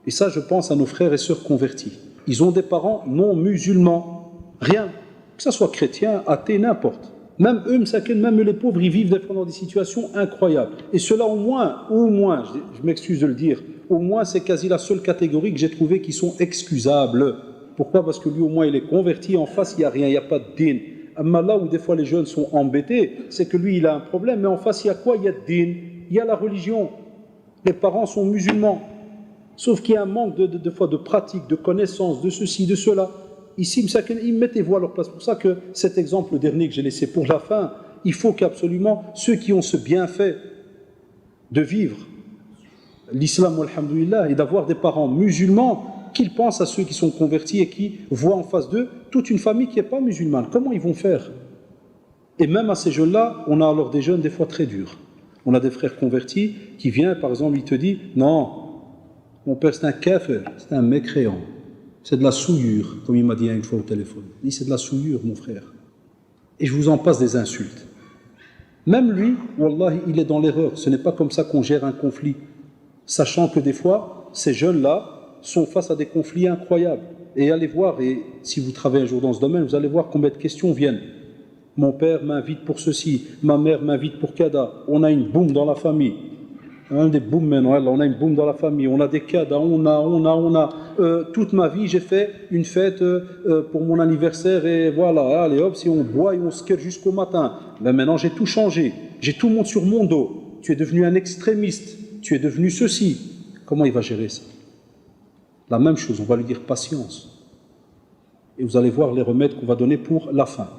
et ça je pense à nos frères et sœurs convertis, ils ont des parents non musulmans, rien, que ce soit chrétien, athée, n'importe. Même eux, même les pauvres, ils vivent des fois dans des situations incroyables. Et cela au moins, je m'excuse de le dire, au moins c'est quasi la seule catégorie que j'ai trouvée qui sont excusables. Pourquoi? Parce que lui au moins il est converti, en face il n'y a rien, il n'y a pas de din. Mais là où des fois les jeunes sont embêtés, c'est que lui il a un problème, mais en face il y a quoi? Il y a din, il y a la religion. Les parents sont musulmans. Sauf qu'il y a un manque de fois de pratique, de connaissance, de ceci, de cela. Ici, mettez-vous à leur place. C'est pour ça que cet exemple, le dernier que j'ai laissé pour la fin, il faut qu'absolument ceux qui ont ce bienfait de vivre l'islam, alhamdoulilah, et d'avoir des parents musulmans, qu'ils pensent à ceux qui sont convertis et qui voient en face d'eux toute une famille qui n'est pas musulmane. Comment ils vont faire? Et même à ces jeunes-là, on a alors des jeunes des fois très durs. On a des frères convertis qui viennent, par exemple, il te dit « Non, mon père c'est un kafir, c'est un mécréant. C'est de la souillure, comme il m'a dit une fois au téléphone. Il dit, c'est de la souillure, mon frère. Et je vous en passe des insultes. Même lui, wallahi, il est dans l'erreur. Ce n'est pas comme ça qu'on gère un conflit. Sachant que des fois, ces jeunes-là sont face à des conflits incroyables. Et allez voir, et si vous travaillez un jour dans ce domaine, vous allez voir combien de questions viennent. Mon père m'invite pour ceci, ma mère m'invite pour kada. On a une boum dans la famille. On a des booms maintenant, on a une boum dans la famille, on a des cadres, on a. Toute ma vie, j'ai fait une fête pour mon anniversaire et voilà, allez hop, si on boit et on se quitte jusqu'au matin. Ben maintenant, j'ai tout changé, j'ai tout le monde sur mon dos. Tu es devenu un extrémiste, tu es devenu ceci. Comment il va gérer ça? La même chose, on va lui dire patience. Et vous allez voir les remèdes qu'on va donner pour la fin.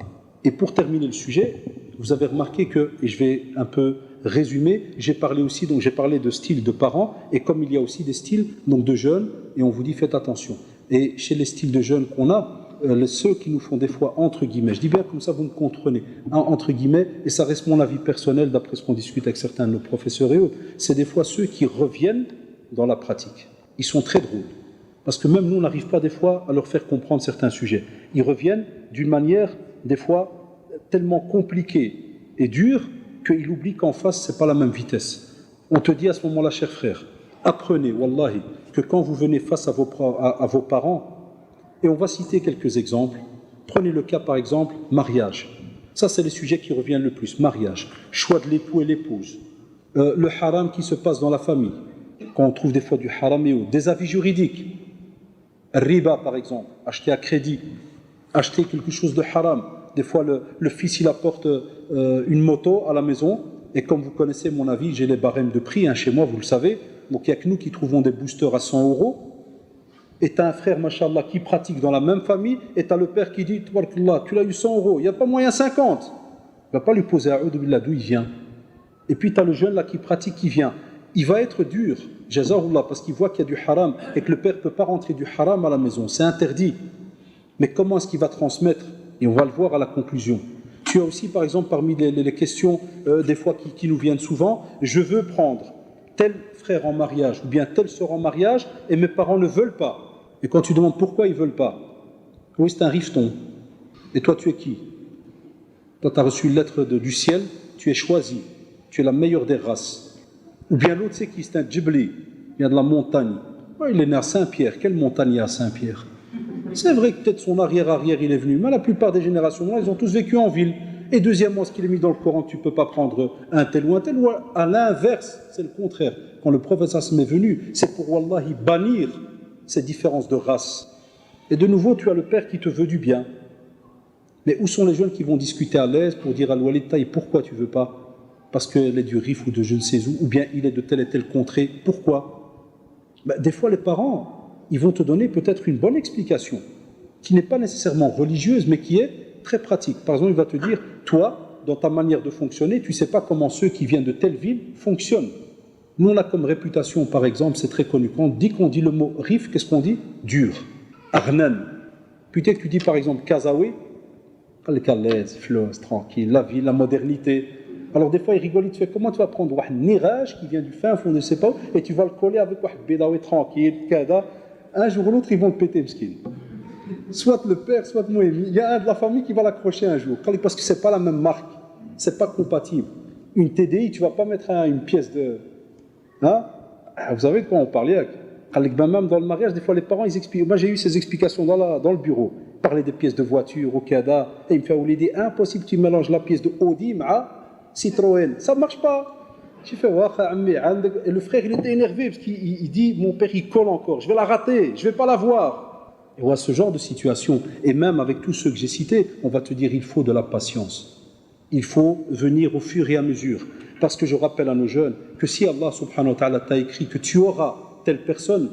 Et pour terminer le sujet, vous avez remarqué que, et je vais un peu résumé, j'ai parlé de style de parents, et comme il y a aussi des styles donc de jeunes, et on vous dit faites attention. Et chez les styles de jeunes qu'on a, ceux qui nous font des fois entre guillemets, je dis bien comme ça vous me comprenez, entre guillemets, et ça reste mon avis personnel d'après ce qu'on discute avec certains de nos professeurs et autres, c'est des fois ceux qui reviennent dans la pratique. Ils sont très drôles, parce que même nous on n'arrive pas des fois à leur faire comprendre certains sujets. Ils reviennent d'une manière des fois tellement compliquée et dure qu'il oublie qu'en face, ce n'est pas la même vitesse. On te dit à ce moment-là, cher frère, apprenez, wallahi, que quand vous venez face à vos parents, et on va citer quelques exemples, prenez le cas par exemple, mariage. Ça, c'est les sujets qui reviennent le plus. Mariage, choix de l'époux et l'épouse, le haram qui se passe dans la famille, quand on trouve des fois du haram et autres, des avis juridiques, riba par exemple, acheter à crédit, acheter quelque chose de haram. Des fois, le fils, il apporte une moto à la maison, et comme vous connaissez mon avis, j'ai les barèmes de prix, chez moi, vous le savez, donc il n'y a que nous qui trouvons des boosters à 100 €, et tu as un frère, machallah, qui pratique dans la même famille, et tu as le père qui dit, tu l'as eu 100 €, il n'y a pas moyen 50. Il ne va pas lui poser à eux d'où il vient. Et puis tu as le jeune là qui pratique, qui vient. Il va être dur, jazahullah, parce qu'il voit qu'il y a du haram, et que le père ne peut pas rentrer du haram à la maison, c'est interdit. Mais comment est-ce qu'il va transmettre? Et on va le voir à la conclusion. Tu as aussi, par exemple, parmi les questions, des fois qui nous viennent souvent, je veux prendre tel frère en mariage ou bien telle sœur en mariage et mes parents ne veulent pas. Et quand tu demandes pourquoi ils ne veulent pas, oui, c'est un rifton. Et toi, tu es qui? Toi, tu as reçu une lettre du ciel, tu es choisi, tu es la meilleure des races. Ou bien l'autre, c'est qui? C'est un djibli, il vient de la montagne. Oh, il est né à Saint-Pierre. Quelle montagne il y a à Saint-Pierre? C'est vrai que peut-être son arrière-arrière il est venu, mais la plupart des générations, ils ont tous vécu en ville. Et deuxièmement, ce qu'il est mis dans le Coran, tu ne peux pas prendre un tel ou à l'inverse, c'est le contraire. Quand le prophète sallam est venu, c'est pour wallahi bannir ces différences de race. Et de nouveau, tu as le père qui te veut du bien. Mais où sont les jeunes qui vont discuter à l'aise pour dire à l'Walid Taï, pourquoi tu ne veux pas? Parce qu'elle est du Rif ou de je ne sais où, ou bien il est de telle et telle contrée. Pourquoi? Des fois, les parents, ils vont te donner peut-être une bonne explication, qui n'est pas nécessairement religieuse, mais qui est très pratique. Par exemple, il va te dire, toi, dans ta manière de fonctionner, tu ne sais pas comment ceux qui viennent de telle ville fonctionnent. Nous, on a comme réputation, par exemple, c'est très connu, quand on dit le mot rif, qu'est-ce qu'on dit? Dur. Arnan. Peut-être que tu dis, par exemple, Kazaoui, l'aise, fleurs, tranquille, la vie, la modernité. Alors des fois il rigole, il te fait comment tu vas prendre un nirage qui vient du fin fond de je sais pas où, et tu vas le coller avec un bédaoui tranquille, kada. Un jour ou l'autre ils vont le péter, m'skin. Soit le père, soit moi. Il y a un de la famille qui va l'accrocher un jour, parce que c'est pas la même marque, c'est pas compatible. Une TDI, tu vas pas mettre une pièce de... Hein? Vous savez de quoi on parlait? Même dans le mariage, des fois les parents ils expliquent. Moi j'ai eu ces explications dans le bureau. Ils parlaient des pièces de voiture, au Kada, et il me fait Oulidi, impossible que tu mélanges la pièce de Audi à Citroën. Ça ne marche pas. J'ai fait et le frère il était énervé parce qu'il dit mon père il colle encore, je vais la rater, je ne vais pas la voir. Et voilà ce genre de situation. Et même avec tous ceux que j'ai cités, on va te dire il faut de la patience. Il faut venir au fur et à mesure. Parce que je rappelle à nos jeunes que si Allah subhanahu wa ta'ala t'a écrit que tu auras telle personne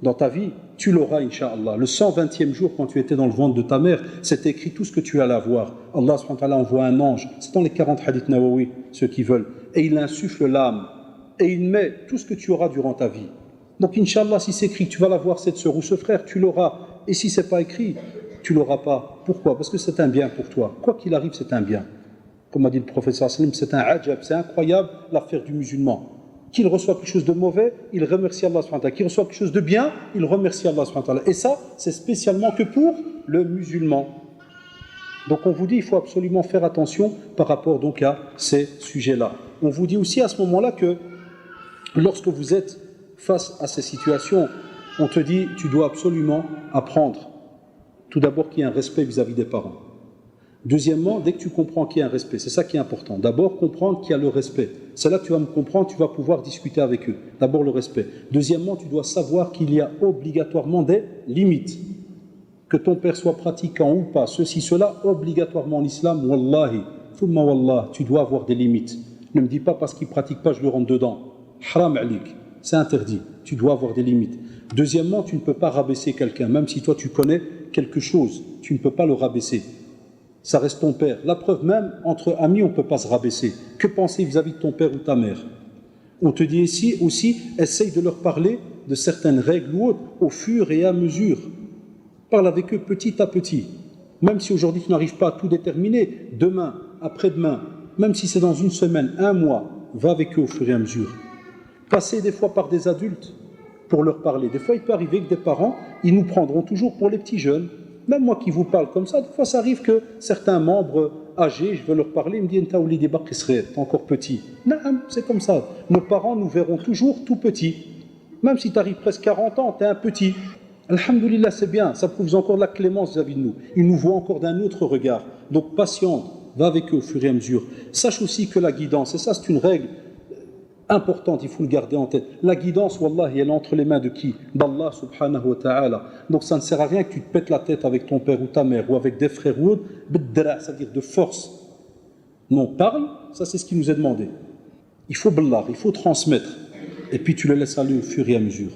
dans ta vie, tu l'auras incha'Allah. Le 120e jour quand tu étais dans le ventre de ta mère, c'est écrit tout ce que tu allais avoir. Allah subhanahu wa ta'ala envoie un ange, c'est dans les 40 hadiths Nawawi, ceux qui veulent, et il insuffle l'âme, et il met tout ce que tu auras durant ta vie. Donc incha'Allah, si c'est écrit que tu vas l'avoir cette sœur ou ce frère, tu l'auras. Et si c'est pas écrit, tu l'auras pas. Pourquoi? Parce que c'est un bien pour toi. Quoi qu'il arrive, c'est un bien. Comme a dit le prophète sallallahu alayhi wa sallam, c'est un ajab, c'est incroyable l'affaire du musulman. Qu'il reçoit quelque chose de mauvais, il remercie Allah subhanahu wa ta'ala. Qu'il reçoit quelque chose de bien, il remercie Allah subhanahu wa ta'ala. Et ça, c'est spécialement que pour le musulman. Donc on vous dit, il faut absolument faire attention par rapport donc à ces sujets-là. On vous dit aussi à ce moment-là que lorsque vous êtes face à ces situations, on te dit, tu dois absolument apprendre. Tout d'abord qu'il y ait un respect vis-à-vis des parents. Deuxièmement, dès que tu comprends qu'il y a un respect, c'est ça qui est important. D'abord, comprendre qu'il y a le respect. C'est là que tu vas me comprendre, tu vas pouvoir discuter avec eux. D'abord, le respect. Deuxièmement, tu dois savoir qu'il y a obligatoirement des limites. Que ton père soit pratiquant ou pas, ceci, cela, obligatoirement en islam, wallahi, thumma wallah, tu dois avoir des limites. Ne me dis pas parce qu'il ne pratique pas, je le rentre dedans. Haram alik, c'est interdit. Tu dois avoir des limites. Deuxièmement, tu ne peux pas rabaisser quelqu'un, même si toi tu connais quelque chose, tu ne peux pas le rabaisser. Ça reste ton père. La preuve même, entre amis, on ne peut pas se rabaisser. Que penser vis-à-vis de ton père ou ta mère? On te dit ici aussi, essaye de leur parler de certaines règles ou autres, au fur et à mesure. Parle avec eux petit à petit. Même si aujourd'hui tu n'arrives pas à tout déterminer, demain, après-demain, même si c'est dans une semaine, un mois, va avec eux au fur et à mesure. Passez des fois par des adultes pour leur parler. Des fois, il peut arriver que des parents, ils nous prendront toujours pour les petits jeunes. Même moi qui vous parle comme ça, des fois ça arrive que certains membres âgés, je veux leur parler, ils me disent « t'es encore petit ». Non, c'est comme ça. Nos parents nous verront toujours tout petits. Même si tu arrives presque 40 ans, tu es un petit. Alhamdulillah, c'est bien, ça prouve encore de la clémence vis-à-vis de nous. Ils nous voient encore d'un autre regard. Donc patiente, va avec eux au fur et à mesure. Sache aussi que la guidance, et ça c'est une règle importante, il faut le garder en tête. La guidance, wallahi, elle est entre les mains de qui? D'Allah subhanahu wa ta'ala. Donc ça ne sert à rien que tu te pètes la tête avec ton père ou ta mère ou avec des frères ou autres, c'est-à-dire de force. Non, parle, ça c'est ce qui nous est demandé. Il faut ballar, il faut transmettre. Et puis tu le laisses aller au fur et à mesure.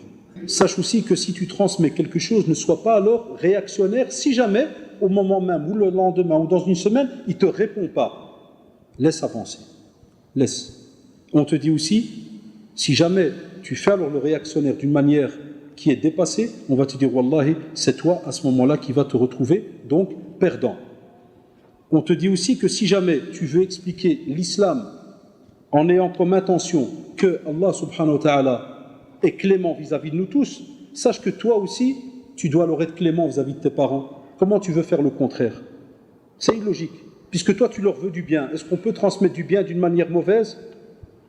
Sache aussi que si tu transmets quelque chose, ne sois pas alors réactionnaire si jamais, au moment même, ou le lendemain, ou dans une semaine, il ne te répond pas. Laisse avancer. Laisse. On te dit aussi, si jamais tu fais alors le réactionnaire d'une manière qui est dépassée, on va te dire, wallahi, c'est toi à ce moment-là qui va te retrouver, donc perdant. On te dit aussi que si jamais tu veux expliquer l'islam en ayant comme intention que Allah subhanahu wa ta'ala est clément vis-à-vis de nous tous, sache que toi aussi, tu dois alors être clément vis-à-vis de tes parents. Comment tu veux faire le contraire? C'est illogique. Puisque toi, tu leur veux du bien. Est-ce qu'on peut transmettre du bien d'une manière mauvaise?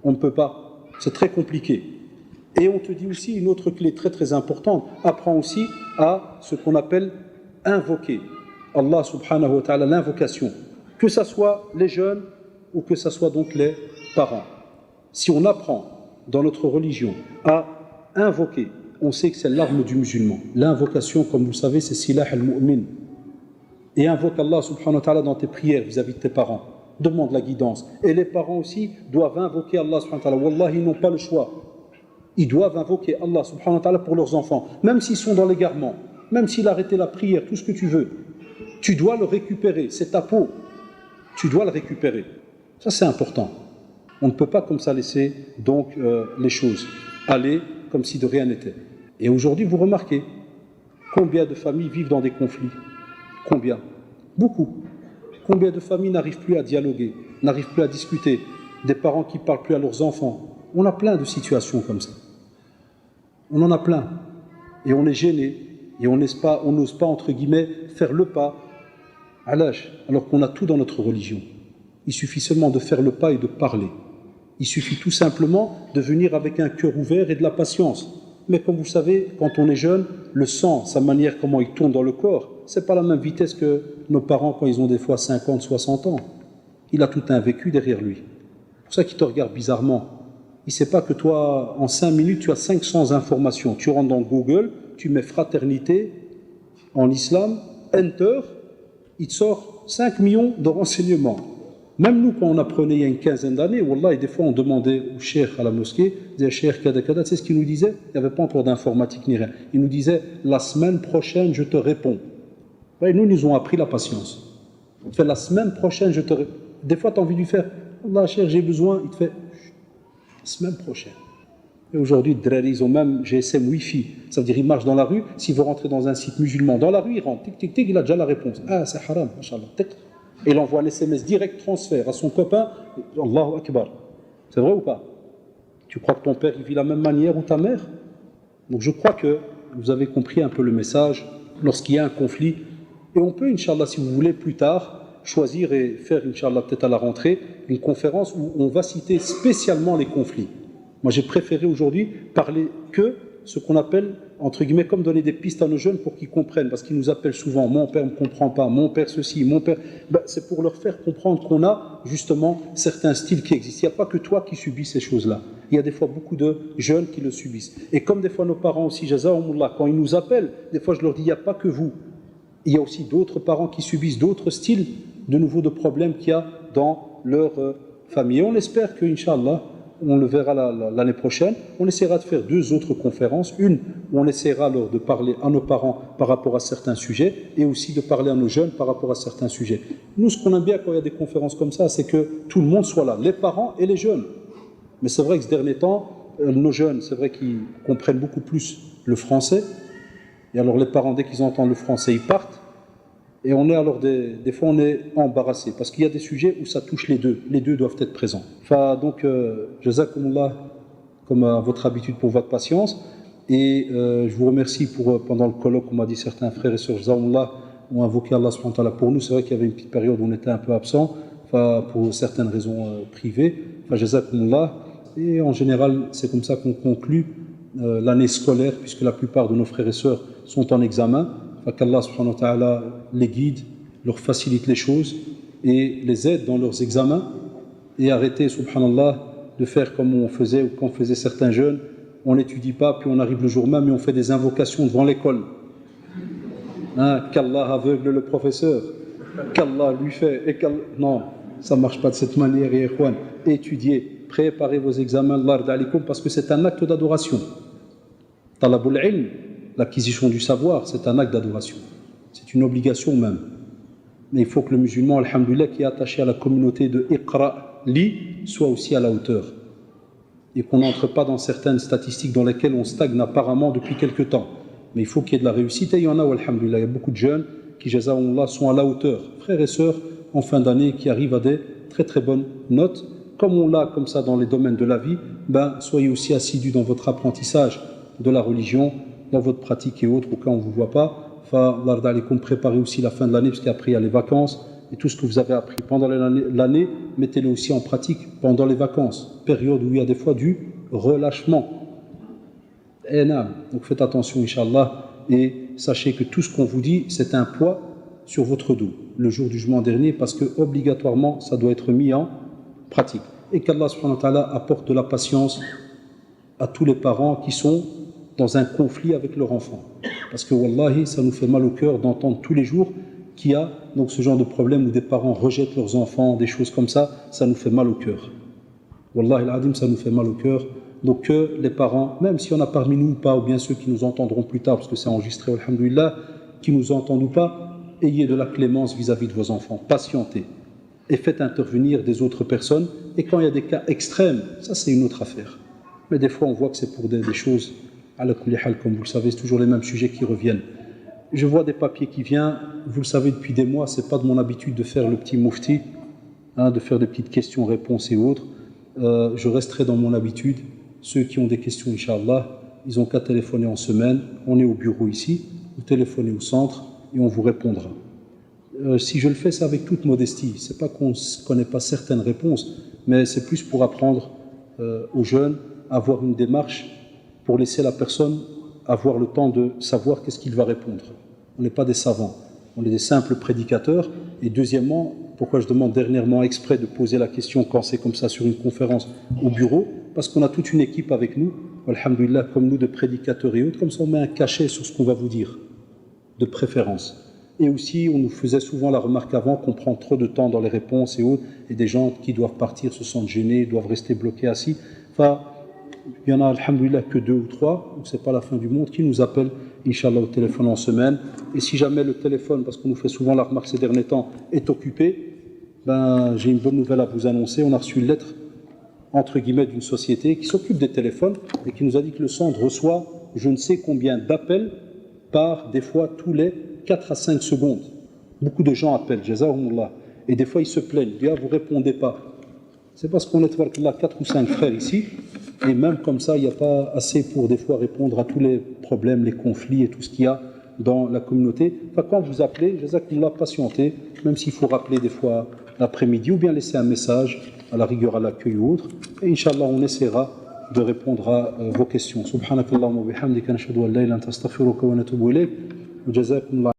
On ne peut pas. C'est très compliqué. Et on te dit aussi une autre clé très très importante. Apprends aussi à ce qu'on appelle invoquer Allah subhanahu wa ta'ala, l'invocation. Que ce soit les jeunes ou que ce soit donc les parents. Si on apprend dans notre religion à invoquer, on sait que c'est l'arme du musulman. L'invocation, comme vous le savez, c'est silah al-mu'min. Et invoque Allah subhanahu wa ta'ala dans tes prières vis-à-vis de tes parents. Demande la guidance. Et les parents aussi doivent invoquer Allah subhanahu wa ta'ala. Wallahi, ils n'ont pas le choix. Ils doivent invoquer Allah subhanahu wa ta'ala pour leurs enfants. Même s'ils sont dans l'égarement, même s'il a arrêté la prière, tout ce que tu veux, tu dois le récupérer. C'est ta peau. Tu dois le récupérer. Ça, c'est important. On ne peut pas comme ça laisser donc les choses aller comme si de rien n'était. Et aujourd'hui, vous remarquez combien de familles vivent dans des conflits? Combien? Beaucoup. Combien de familles n'arrivent plus à dialoguer, n'arrivent plus à discuter? des parents qui ne parlent plus à leurs enfants. On a plein de situations comme ça. On en a plein. Et on est gêné. Et on n'ose pas, entre guillemets, faire le pas à l'âge, alors qu'on a tout dans notre religion. Il suffit seulement de faire le pas et de parler. Il suffit tout simplement de venir avec un cœur ouvert et de la patience. Mais comme vous savez, quand on est jeune, le sang, sa manière comment il tourne dans le corps, ce n'est pas la même vitesse que nos parents quand ils ont des fois 50, 60 ans. Il a tout un vécu derrière lui. C'est pour ça qu'il te regarde bizarrement. Il ne sait pas que toi, en 5 minutes, tu as 500 informations. Tu rentres dans Google, tu mets fraternité en islam, enter, il te sort 5 millions de renseignements. Même nous, quand on apprenait il y a une quinzaine d'années, wallah, et des fois on demandait au cheikh à la mosquée, disait cheikh, kada, kada, tu sais ce qu'il nous disait? Il n'y avait pas encore d'informatique ni rien. Il nous disait, la semaine prochaine, je te réponds. Et nous, ils nous ont appris la patience. Il te fait, la semaine prochaine, je te réponds. Des fois, tu as envie de lui faire, Allah, cheikh, j'ai besoin. Il te fait, la semaine prochaine. Et aujourd'hui, ils ont même GSM Wi-Fi. Ça veut dire qu'ils marchent dans la rue. S'il veut rentrer dans un site musulman, dans la rue, il rentre. Tic, tic, tic, il a déjà la réponse. Ah, c'est haram, machallah. Et il envoie un SMS direct transfert à son copain. Allahu Akbar. C'est vrai ou pas? Tu crois que ton père il vit de la même manière ou ta mère? Donc je crois que vous avez compris un peu le message. Lorsqu'il y a un conflit, et on peut, Inch'Allah, si vous voulez, plus tard, choisir et faire, Inch'Allah, peut-être à la rentrée, une conférence où on va citer spécialement les conflits. Moi, j'ai préféré aujourd'hui parler que ce qu'on appelle, entre guillemets, comme donner des pistes à nos jeunes pour qu'ils comprennent, parce qu'ils nous appellent souvent, mon père ne me comprend pas, mon père ceci, mon père... c'est pour leur faire comprendre qu'on a justement certains styles qui existent. Il n'y a pas que toi qui subis ces choses-là. Il y a des fois beaucoup de jeunes qui le subissent. Et comme des fois nos parents aussi, jazakumullah, quand ils nous appellent, des fois je leur dis, il n'y a pas que vous. Il y a aussi d'autres parents qui subissent d'autres styles, de nouveau de problèmes qu'il y a dans leur famille. Et on espère que, Inch'Allah, on le verra l'année prochaine, on essaiera de faire 2 autres conférences, une où on essaiera alors de parler à nos parents par rapport à certains sujets et aussi de parler à nos jeunes par rapport à certains sujets. Nous, ce qu'on aime bien quand il y a des conférences comme ça, c'est que tout le monde soit là, les parents et les jeunes. Mais c'est vrai que ces derniers temps, nos jeunes, c'est vrai qu'ils comprennent beaucoup plus le français, et alors les parents, dès qu'ils entendent le français, ils partent. Et on est alors des fois on est embarrassé parce qu'il y a des sujets où ça touche les deux doivent être présents. Enfin, donc, jazakumullah, comme à votre habitude pour votre patience, et je vous remercie pour pendant le colloque, on m'a dit certains frères et sœurs, jazakumullah, ont invoqué Allah subhanahu wa ta'ala pour nous. C'est vrai qu'il y avait une petite période où on était un peu absent, enfin, pour certaines raisons privées. Enfin, jazakumullah, et en général, c'est comme ça qu'on conclut l'année scolaire, puisque la plupart de nos frères et sœurs sont en examen. Qu'Allah subhanahu wa ta'ala les guide, leur facilite les choses et les aide dans leurs examens, et arrêter, subhanallah, de faire comme on faisait ou quand faisaient certains jeunes, on n'étudie pas, puis on arrive le jour même et on fait des invocations devant l'école. Hein, qu'Allah aveugle le professeur, qu'Allah lui fait, et non, ça ne marche pas de cette manière, et ikhwan, étudiez, préparez vos examens, parce que c'est un acte d'adoration. Talabul ilm, l'acquisition du savoir, c'est un acte d'adoration. C'est une obligation même. Mais il faut que le musulman, alhamdoulilah, qui est attaché à la communauté de Iqra, lit, soit aussi à la hauteur. Et qu'on n'entre pas dans certaines statistiques dans lesquelles on stagne apparemment depuis quelque temps. Mais il faut qu'il y ait de la réussite. Et il y en a, alhamdoulilah, il y a beaucoup de jeunes qui, jazakumullah, sont à la hauteur. Frères et sœurs, en fin d'année, qui arrivent à des très très bonnes notes. Comme on l'a comme ça dans les domaines de la vie, soyez aussi assidus dans votre apprentissage de la religion, dans votre pratique et autres, au cas où on ne vous voit pas. Préparez aussi la fin de l'année, parce qu'après il y a les vacances, et tout ce que vous avez appris pendant l'année, mettez-le aussi en pratique pendant les vacances, période où il y a des fois du relâchement. Donc faites attention, Inch'Allah, et sachez que tout ce qu'on vous dit, c'est un poids sur votre dos, le jour du jugement dernier, parce que obligatoirement, ça doit être mis en pratique. Et qu'Allah subhanahu wa ta'ala apporte de la patience à tous les parents qui sont dans un conflit avec leur enfant. Parce que wallahi, ça nous fait mal au cœur d'entendre tous les jours qu'il y a donc ce genre de problème où des parents rejettent leurs enfants, des choses comme ça nous fait mal au cœur. Wallahi al-adim, ça nous fait mal au cœur. Donc que les parents, même s'il y en a parmi nous ou pas, ou bien ceux qui nous entendront plus tard, parce que c'est enregistré, alhamdoulilah, qui nous entendent ou pas, ayez de la clémence vis-à-vis de vos enfants, patientez, et faites intervenir des autres personnes. Et quand il y a des cas extrêmes, ça c'est une autre affaire. Mais des fois on voit que c'est pour des choses, comme vous le savez, c'est toujours les mêmes sujets qui reviennent. Je vois des papiers qui viennent, vous le savez depuis des mois, c'est pas de mon habitude de faire le petit mufti, de faire des petites questions-réponses et autres. je resterai dans mon habitude. Ceux qui ont des questions, Inch'Allah, ils n'ont qu'à téléphoner en semaine. On est au bureau ici, vous téléphonez au centre et on vous répondra. Si je le fais, c'est avec toute modestie. Ce n'est pas qu'on ne connaît pas certaines réponses, mais c'est plus pour apprendre aux jeunes à avoir une démarche pour laisser la personne avoir le temps de savoir qu'est-ce qu'il va répondre. On n'est pas des savants, on est des simples prédicateurs. Et deuxièmement, pourquoi je demande dernièrement exprès de poser la question quand c'est comme ça sur une conférence au bureau, parce qu'on a toute une équipe avec nous, alhamdoulilah, comme nous, de prédicateurs et autres, comme ça on met un cachet sur ce qu'on va vous dire, de préférence. Et aussi, on nous faisait souvent la remarque avant qu'on prend trop de temps dans les réponses et autres, et des gens qui doivent partir se sentent gênés, doivent rester bloqués assis. Enfin, il y en a, alhamdoulilah, que 2 ou 3, donc c'est pas la fin du monde, qui nous appellent, Inch'Allah, au téléphone en semaine. Et si jamais le téléphone, parce qu'on nous fait souvent la remarque ces derniers temps, est occupé, ben, j'ai une bonne nouvelle à vous annoncer. On a reçu une lettre, entre guillemets, d'une société qui s'occupe des téléphones et qui nous a dit que le centre reçoit je ne sais combien d'appels par, des fois, tous les 4 à 5 secondes. Beaucoup de gens appellent, Jazahumullah, et des fois ils se plaignent, ils disent vous répondez pas. C'est parce qu'on est 4 ou 5 frères ici, et même comme ça, il n'y a pas assez pour des fois répondre à tous les problèmes, les conflits et tout ce qu'il y a dans la communauté. Enfin, quand vous appelez, Jazakumullah, patientez, même s'il faut rappeler des fois l'après-midi, ou bien laisser un message, à la rigueur à l'accueil ou autre, et Inch'Allah, on essaiera de répondre à vos questions. Subhanakallahumma wa bihamdika nashhadu an la ilaha illa anta astaghfiruka wa natubu ilayk. Jazakumullah.